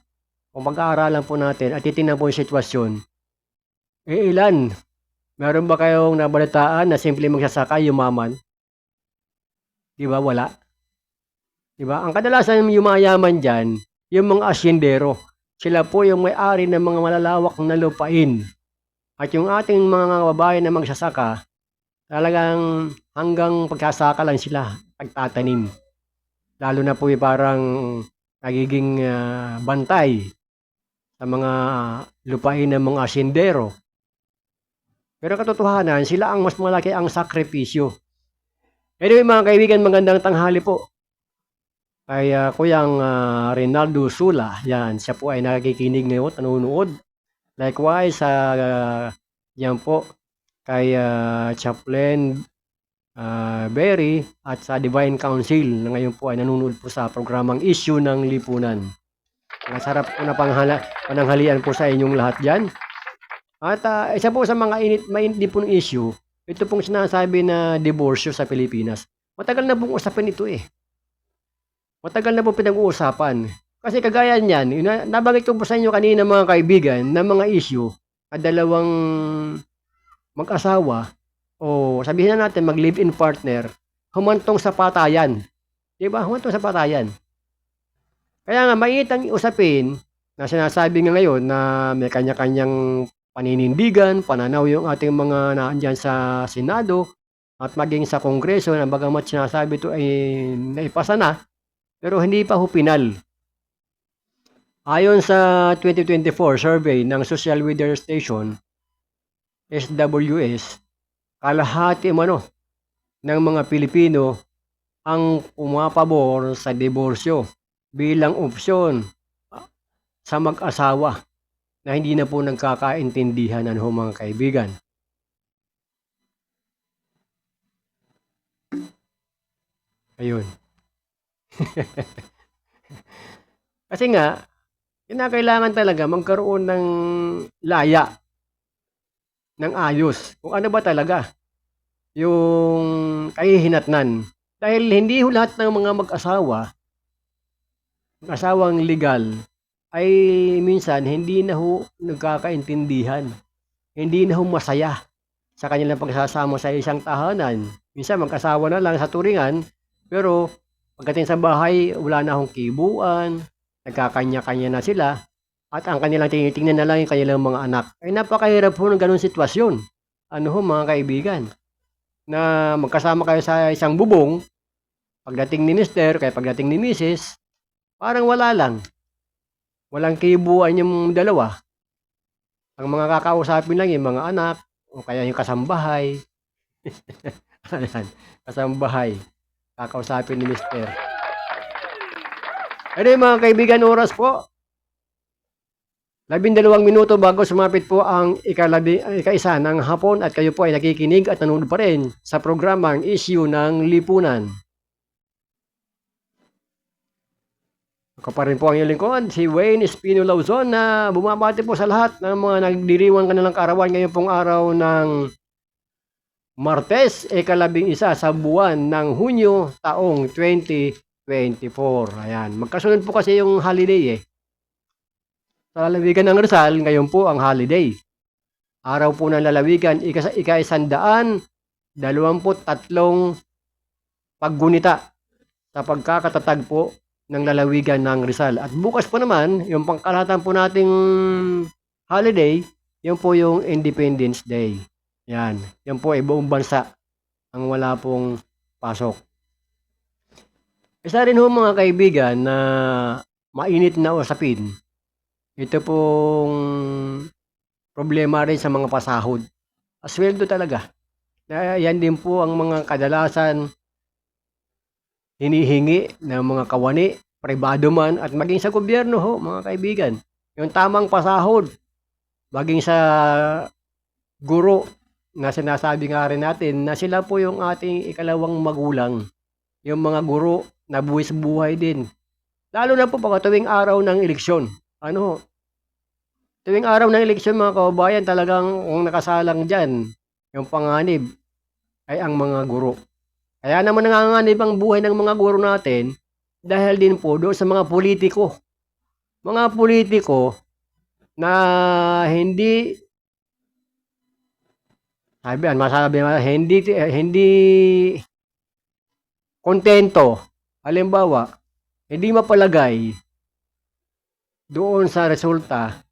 kung pag-aaralan po natin at titingnan po yung sitwasyon, ilan? Meron ba kayong nabalitaan na simple magsasaka yumaman? Di ba? Wala. Di ba? Ang kadalasan yung yumayaman dyan, yung mga asyendero. Sila po yung may-ari ng mga malalawak na lupain. At yung ating mga babae na magsasaka, talagang hanggang pagsasaka lang sila, pagtatanim. Lalo na po yung parang nagiging bantay sa mga lupain ng mga asyendero. Pero katotohanan, sila ang mas malaki ang sakripisyo. Anyway mga kaibigan, magandang tanghali po. Kay Kuyang Rinaldo Sula, yan, siya po ay nakikinig ngayon, nanonood. Likewise, yan po, kay Chaplain Berry at sa Divine Council na ngayon po ay nanonood po sa programang Issue ng Lipunan. Masarap po na pananghalian po sa inyong lahat dyan. At isa po sa mga mainit po ng issue, ito pong sinasabi na diborsyo sa Pilipinas. Matagal na pong usapin ito eh. Matagal na pong pinag-uusapan. Kasi kagaya niyan, nabanggit ko po sa inyo kanina mga kaibigan na mga issue at dalawang mag-asawa o sabihin na natin mag-live-in partner humantong sa patayan. Diba? Humantong sa patayan. Kaya nga, mainit ang usapin na sinasabi nga ngayon na may kanya-kanyang paninindigan, pananaw yung ating mga naandyan sa Senado at maging sa Kongreso na bagamat sinasabi ito ay naipasa na, pero hindi pa ho pinal. Ayon sa 2024 survey ng Social Weather Station, SWS, kalahati ng mga Pilipino ang pumapabor sa diborsyo bilang opsyon sa mag-asawa na hindi na po nagkakaintindihan mga kaibigan. Ayun. Kasi nga, kinakailangan talaga magkaroon ng laya, ng ayos. Kung ano ba talaga yung kahihinatnan. Dahil hindi lahat ng mga mag-asawang legal, ay minsan hindi na ho nagkakaintindihan. Hindi na ho masaya sa kanilang pagsasama sa isang tahanan. Minsan mag-asawa na lang sa turingan, pero pagdating sa bahay, wala na hong kibuan, nagkakanya-kanya na sila, at ang kanilang tinitingnan na lang yung kanilang mga anak. Ay napakahirap ho ng ganung sitwasyon. Ano ho mga kaibigan? Na magkasama kayo sa isang bubong, pagdating ni Mister, kaya pagdating ni Mrs., parang wala lang. Walang kibuan yung dalawa. Ang mga kakausapin lang yung mga anak, o kaya yung kasambahay. Kasambahay. Kakausapin ni Mister. Ano mga kaibigan, oras po? 12 minuto bago sumapit po ang ika-1 ng hapon at kayo po ay nakikinig at nanonood pa rin sa programang Issue ng Lipunan. Ako pa rin po ang iyong lingkod, si Wayne Espino Lauzon na bumabati po sa lahat ng mga nagdiriwang kanilang kaarawan ngayon pong araw ng Martes, ika-11 sa buwan ng Hunyo, taong 2024. Ayan, magkasunod po kasi yung holiday eh. Sa lalawigan ng Rizal, ngayon po ang holiday. Araw po ng lalawigan, ika-123 paggunita sa pagkakatatag po ng lalawigan ng Rizal. At bukas po naman, yung pangkalahatan po nating holiday, yun po yung Independence Day. Yan. Yan po ay buong bansa ang wala pong pasok. Isa rin ho mga kaibigan na mainit na usapin. Ito pong problema rin sa mga pasahod. Asweldo talaga. Yan din po ang mga kadalasan hinihingi ng mga kawani, pribado man at maging sa gobyerno ho mga kaibigan. Yung tamang pasahod. Maging sa guro na sinasabi nga rin natin na sila po yung ating ikalawang magulang. Yung mga guro na buwis buhay din. Lalo na po pag tuwing araw ng eleksyon. Tuwing araw ng eleksyon mga kababayan talagang kung nakasalang dyan, yung panganib ay ang mga guro. Kaya naman nanganganib ang buhay ng mga guro natin dahil din po doon sa mga politiko. Mga politiko na hindi hindi kontento. Halimbawa, hindi mapalagay doon sa resulta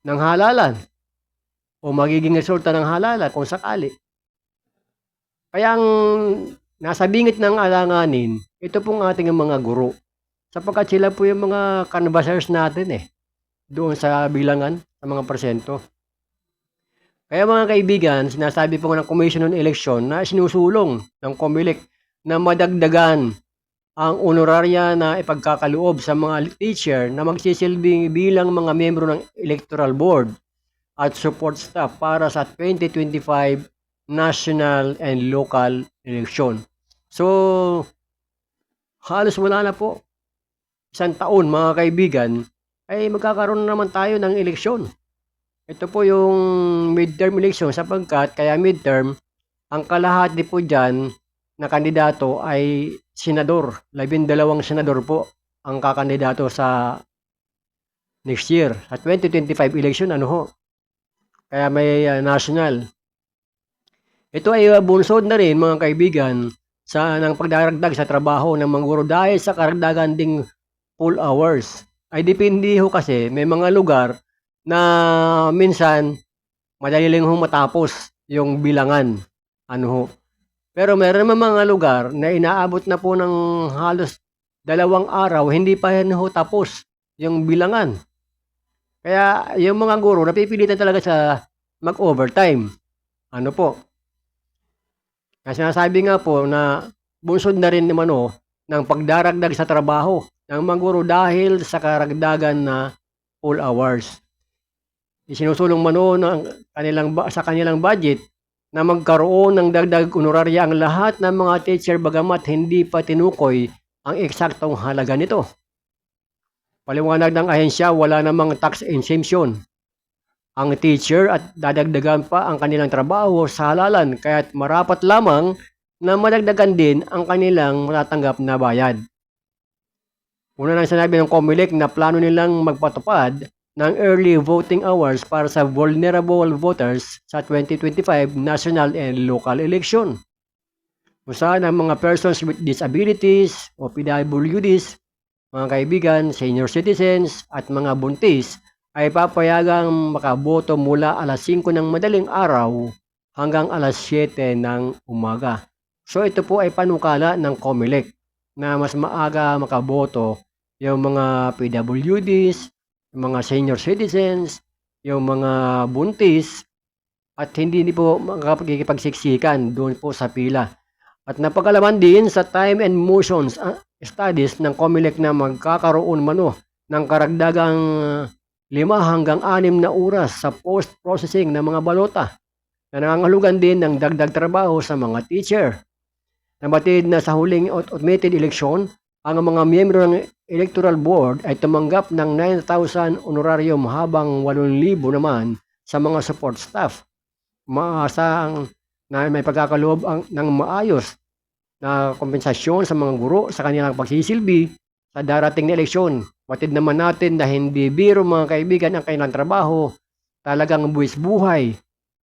ng halalan o magiging resulta ng halalan kung sakali. Kaya ang nasa bingit ng alanganin, ito pong ating mga guro. Sapagkat sila po yung mga canvassers natin doon sa bilangan, sa mga persento. Kaya mga kaibigan, sinasabi po ng Commission on Election na sinusulong ng COMELEC na madagdagan ang honorarya na ipagkakaloob sa mga teacher na magsisilbing bilang mga miyembro ng Electoral Board at support staff para sa 2025 national and local election. So, halos wala na po. Isang taon mga kaibigan, ay magkakaroon naman tayo ng eleksyon. Ito po yung midterm election sapagkat kaya midterm, ang kalahati po dyan na kandidato ay senador. 12 senador po ang kakandidato sa next year. Sa 2025 election, Kaya may national. Ito ay bunsod na rin mga kaibigan ng pagdaragdag sa trabaho ng mga guro dahil sa karagdagan ding full hours. Ay depende ho kasi may mga lugar na minsan madali lang matapos yung bilangan. Pero meron naman mga lugar na inaabot na po ng halos 2 araw, hindi pa yan tapos yung bilangan. Kaya yung mga guro napipilitan talaga sa mag-overtime. Kasi sinasabi nga po na bunsod na rin naman ng pagdaragdag sa trabaho ng mga guro dahil sa karagdagan na full hours. Isinusulong sa kanilang budget na magkaroon ng dagdag honorarya ang lahat ng mga teacher bagamat hindi pa tinukoy ang eksaktong halaga nito. Paliwanag ng ahensya, wala namang tax exemption ang teacher at dadagdagan pa ang kanilang trabaho sa halalan kaya't marapat lamang na madagdagan din ang kanilang matatanggap na bayad. Una nang sinabi ng COMELEC na plano nilang magpatupad ng early voting hours para sa vulnerable voters sa 2025 national and local election. Kung saan ang mga persons with disabilities o PWDs, mga kaibigan, senior citizens at mga buntis ay papayagang makaboto mula alas 5 ng madaling araw hanggang alas 7 ng umaga. So ito po ay panukala ng COMELEC na mas maaga makaboto yung mga PWDs, yung mga senior citizens, yung mga buntis at hindi po makakapagsiksikan doon po sa pila. At napagalaman din sa time and motions studies ng COMELEC na magkakaroon ng karagdagang 5 hanggang 6 na oras sa post-processing ng mga balota na nangangahulugan din ng dagdag trabaho sa mga teacher. Nabatid na sa huling automated election, ang mga miyembro ng Electoral Board ay tumanggap ng 9,000 honorarium habang 8,000 naman sa mga support staff. Maasang na may pagkakaloob ng maayos na kompensasyon sa mga guro sa kanilang pagsisilbi sa darating na eleksyon. Batid naman natin na hindi biro mga kaibigan ang kanilang trabaho, talagang buwis buhay,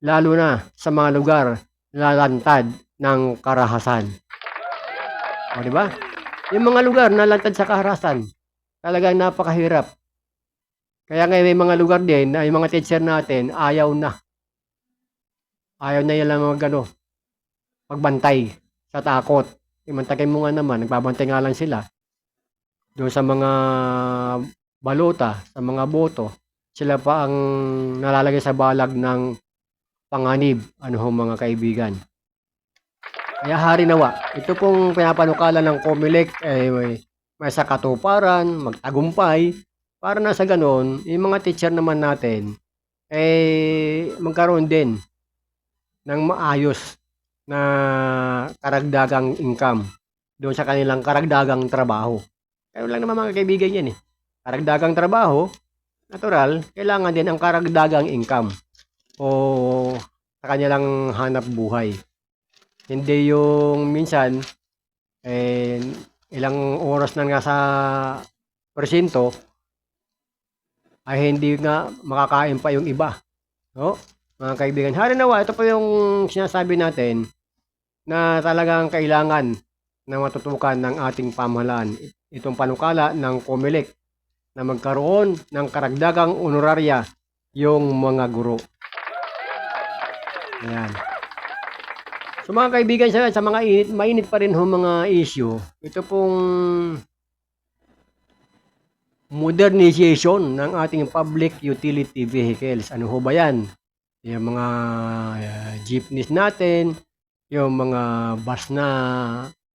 lalo na sa mga lugar na lantad ng karahasan. O diba? Yung mga lugar na lantad sa karahasan, talagang napakahirap. Kaya ngayon may mga lugar din na yung mga teacher natin ayaw na. Ayaw na yan pagbantay sa takot. Imantagay mo nga naman, nagbabantay nga lang sila. Doon sa mga balota, sa mga boto, sila pa ang nalalagay sa balag ng panganib, mga kaibigan. Kaya hari nawa, ito pong pinapanukala ng COMELEC ay may sa katuparan, magtagumpay, para na sa ganon, yung mga teacher naman natin, magkaroon din ng maayos na karagdagang income doon sa kanilang karagdagang trabaho. Kaya lang naman mga kaibigan yan Karagdagang trabaho, natural, kailangan din ang karagdagang income o sa kanilang hanap buhay. Hindi yung minsan, ilang oras na nga sa presinto, ay hindi nga makakain pa yung iba. No? Mga kaibigan, halimbawa, ito po yung sinasabi natin na talagang kailangan na matutukan ng ating pamahalaan. Itong panukala ng COMELEC na magkaroon ng karagdagang honorarya yung mga guro. Ayan. So mga kaibigan, sa mga mainit pa rin ho mga issue, ito pong modernization ng ating public utility vehicles. Ano ho ba yan? Yung mga jeepneys natin, yung mga bus na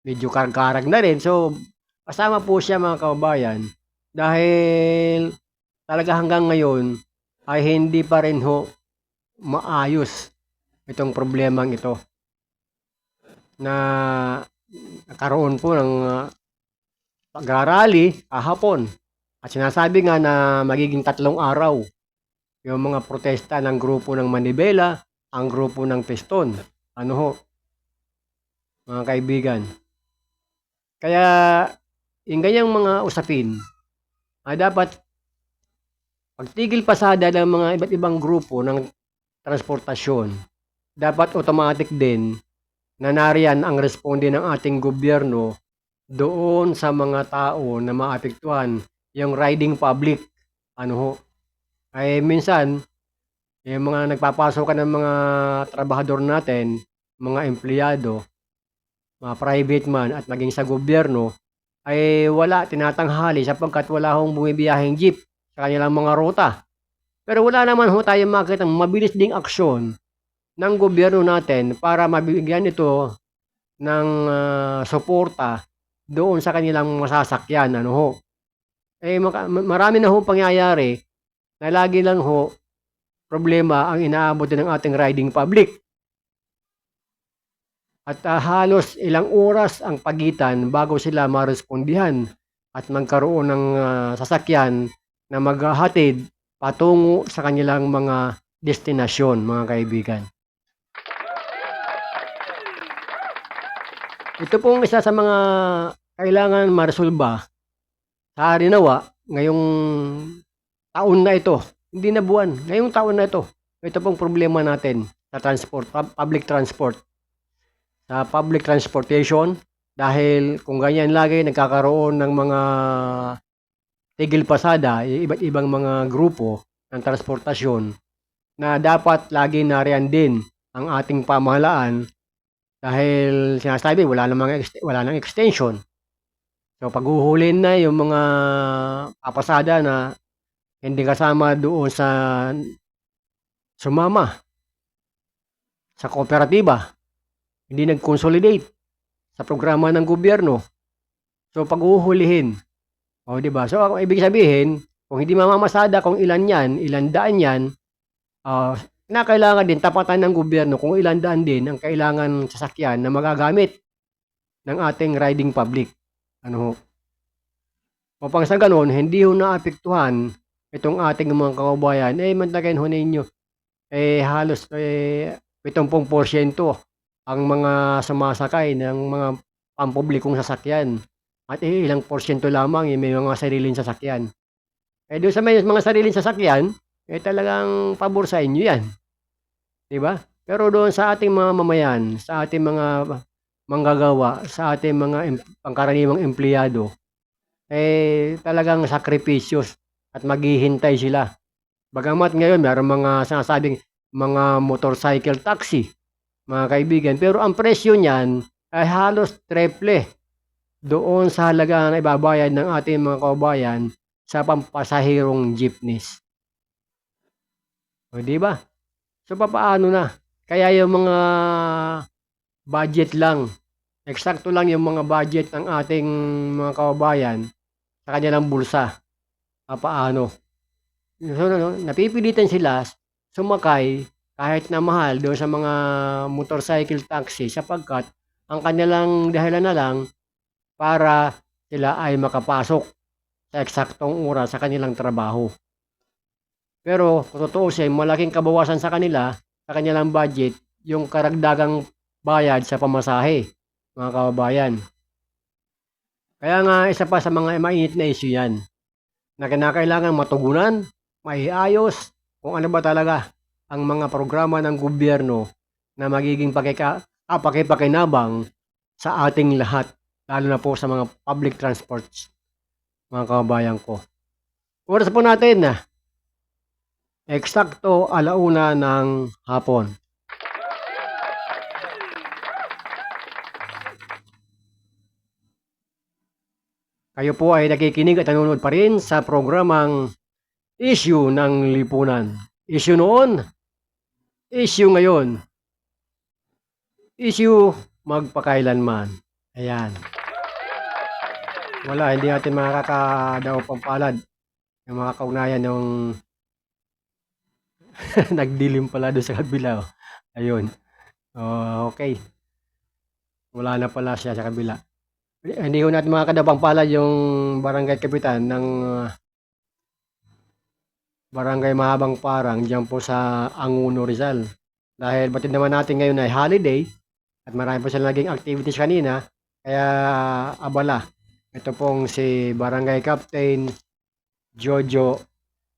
medyo karag-karag na rin. So, kasama po siya mga kababayan dahil talaga hanggang ngayon ay hindi pa rin ho maayos itong problemang ito na nagkaroon po ng pag-rally kahapon. At sinasabi nga na magiging 3 araw yung mga protesta ng grupo ng Manibela, ang grupo ng Piston. Ano ho, mga kaibigan. Kaya, yung ganyang mga usapin, ay dapat pagtigil pasada ng mga iba't ibang grupo ng transportasyon, dapat automatic din na nariyan ang responde ng ating gobyerno doon sa mga tao na maapektuhan yung riding public. Ano ho? Ay minsan, yung mga nagpapasok ng mga trabahador natin, mga empleyado, mga private man at maging sa gobyerno, ay wala, tinatanghali sapagkat wala hong bumibiyaheng jeep sa kanilang mga ruta. Pero wala naman ho tayong makita mabilis ding aksyon ng gobyerno natin para mabigyan ito ng suporta doon sa kanilang masasakyan. Ano ho? Marami na ho pangyayari na lagi lang ho problema ang inaabot ng ating riding public. At halos ilang oras ang pagitan bago sila marespondihan at magkaroon ng sasakyan na maghahatid patungo sa kanilang mga destinasyon, mga kaibigan. Ito pong isa sa mga kailangan maresolba sa harinawa ngayong taon na ito, hindi na buwan, ngayong taon na ito. Ito pong problema natin sa transport, public transport. Sa public transportation, dahil kung ganyan lagi nagkakaroon ng mga tigil pasada, iba't ibang mga grupo ng transportasyon na dapat lagi nariyan din ang ating pamahalaan dahil sinasabi wala nang extension. So paghuhulin na yung mga papasada na hindi kasama doon sa sumama sa kooperatiba, hindi nag-consolidate sa programa ng gobyerno. So paghuhulihin, di ba? So ibig sabihin, kung hindi mamamasada kung ilan yan, ilan daan yan, na kailangan din tapatan ng gobyerno kung ilan daan din ang kailangan sasakyan na magagamit ng ating riding public. Ano ho? Upang sa ganon, hindi ho naapektuhan itong ating mga kababayan, mantagayin ho ninyo, halos 70% ang mga sumasakay ng mga pampublikong sasakyan. At ilang porsyento lamang yung may mga sariling sasakyan. Doon sa may mga sariling sasakyan, talagang pabor sa inyo yan. Diba? Pero doon sa ating mga mamayan, sa ating mga manggagawa, sa ating mga pangkaraniwang empleyado, talagang sakripisyos at maghihintay sila. Bagamat ngayon, mayroong mga sinasabing mga motorcycle taxi, mga kaibigan. Pero ang presyo niyan ay halos triple doon sa halaga na ibabayad ng ating mga kababayan sa pampasahirong jeepneys. O, diba? So, papaano na? Kaya yung mga budget lang, eksakto lang yung mga budget ng ating mga kababayan sa kanilang bulsa. Paano? So, napipilitan sila sumakay kahit na mahal doon sa mga motorcycle taxi sapagkat ang kanilang dahilan na lang para sila ay makapasok sa eksaktong oras sa kanilang trabaho. Pero kung totoo siya, malaking kabawasan sa kanila, sa kanilang budget, yung karagdagang bayad sa pamasahe, mga kababayan. Kaya nga isa pa sa mga mainit na issue yan na kinakailangan matugunan, maiayos kung ano ba talaga ang mga programa ng gobyerno na magiging pakipakinabang sa ating lahat, lalo na po sa mga public transports, mga kababayan ko. Oras po natin na eksakto 1:00 ng hapon. Kayo po ay nakikinig at nanonood pa rin sa programang Issue ng Lipunan. Issue noon, issue ngayon, issue magpakailanman. Ayan. Wala, hindi natin makakadaw pampalad yung mga kaugnayan yung nagdilim pala doon sa kabila. Ayun. Okay. Wala na pala siya sa kabila. Hindi ko natin makakadabang palad yung barangay kapitan ng barangay Mahabang Parang dyan po sa Anguno, Rizal. Dahil batid naman natin ngayon ay holiday at marami po sila naging activities kanina, kaya abala. Ito pong si Barangay Captain Jojo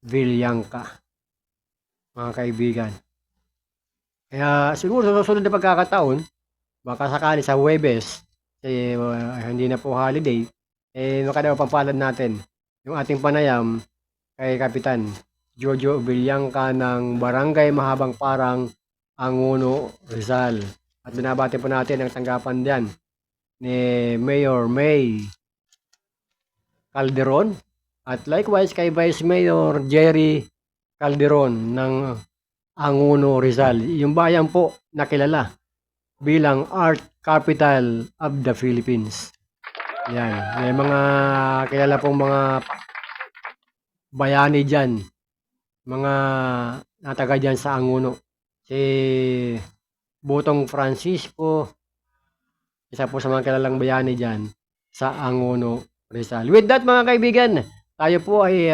Villangka, mga kaibigan. Kaya siguro sa susunod na pagkakataon, baka sakali sa Huwebes, hindi na po holiday, makadaw pampalad natin yung ating panayam kay Kapitan Jojo Villangka ng Barangay Mahabang Parang, Anguno, Rizal. At binabati po natin ang tanggapan diyan ni Mayor May Calderon at likewise kay Vice Mayor Jerry Calderon ng Anguno, Rizal. Yung bayan po na kilala bilang Art Capital of the Philippines. Yan. May mga kilala pong mga bayani dyan. Mga nataga dyan sa Anguno. Si Butong Francisco, isa po sa mga kilalang bayani dyan sa Anguno, Rizal. With that mga kaibigan, tayo po ay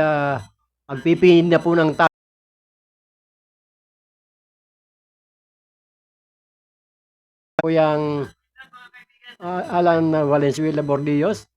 magpipinda po ng Kuyang Alan Valenzuela Bordillos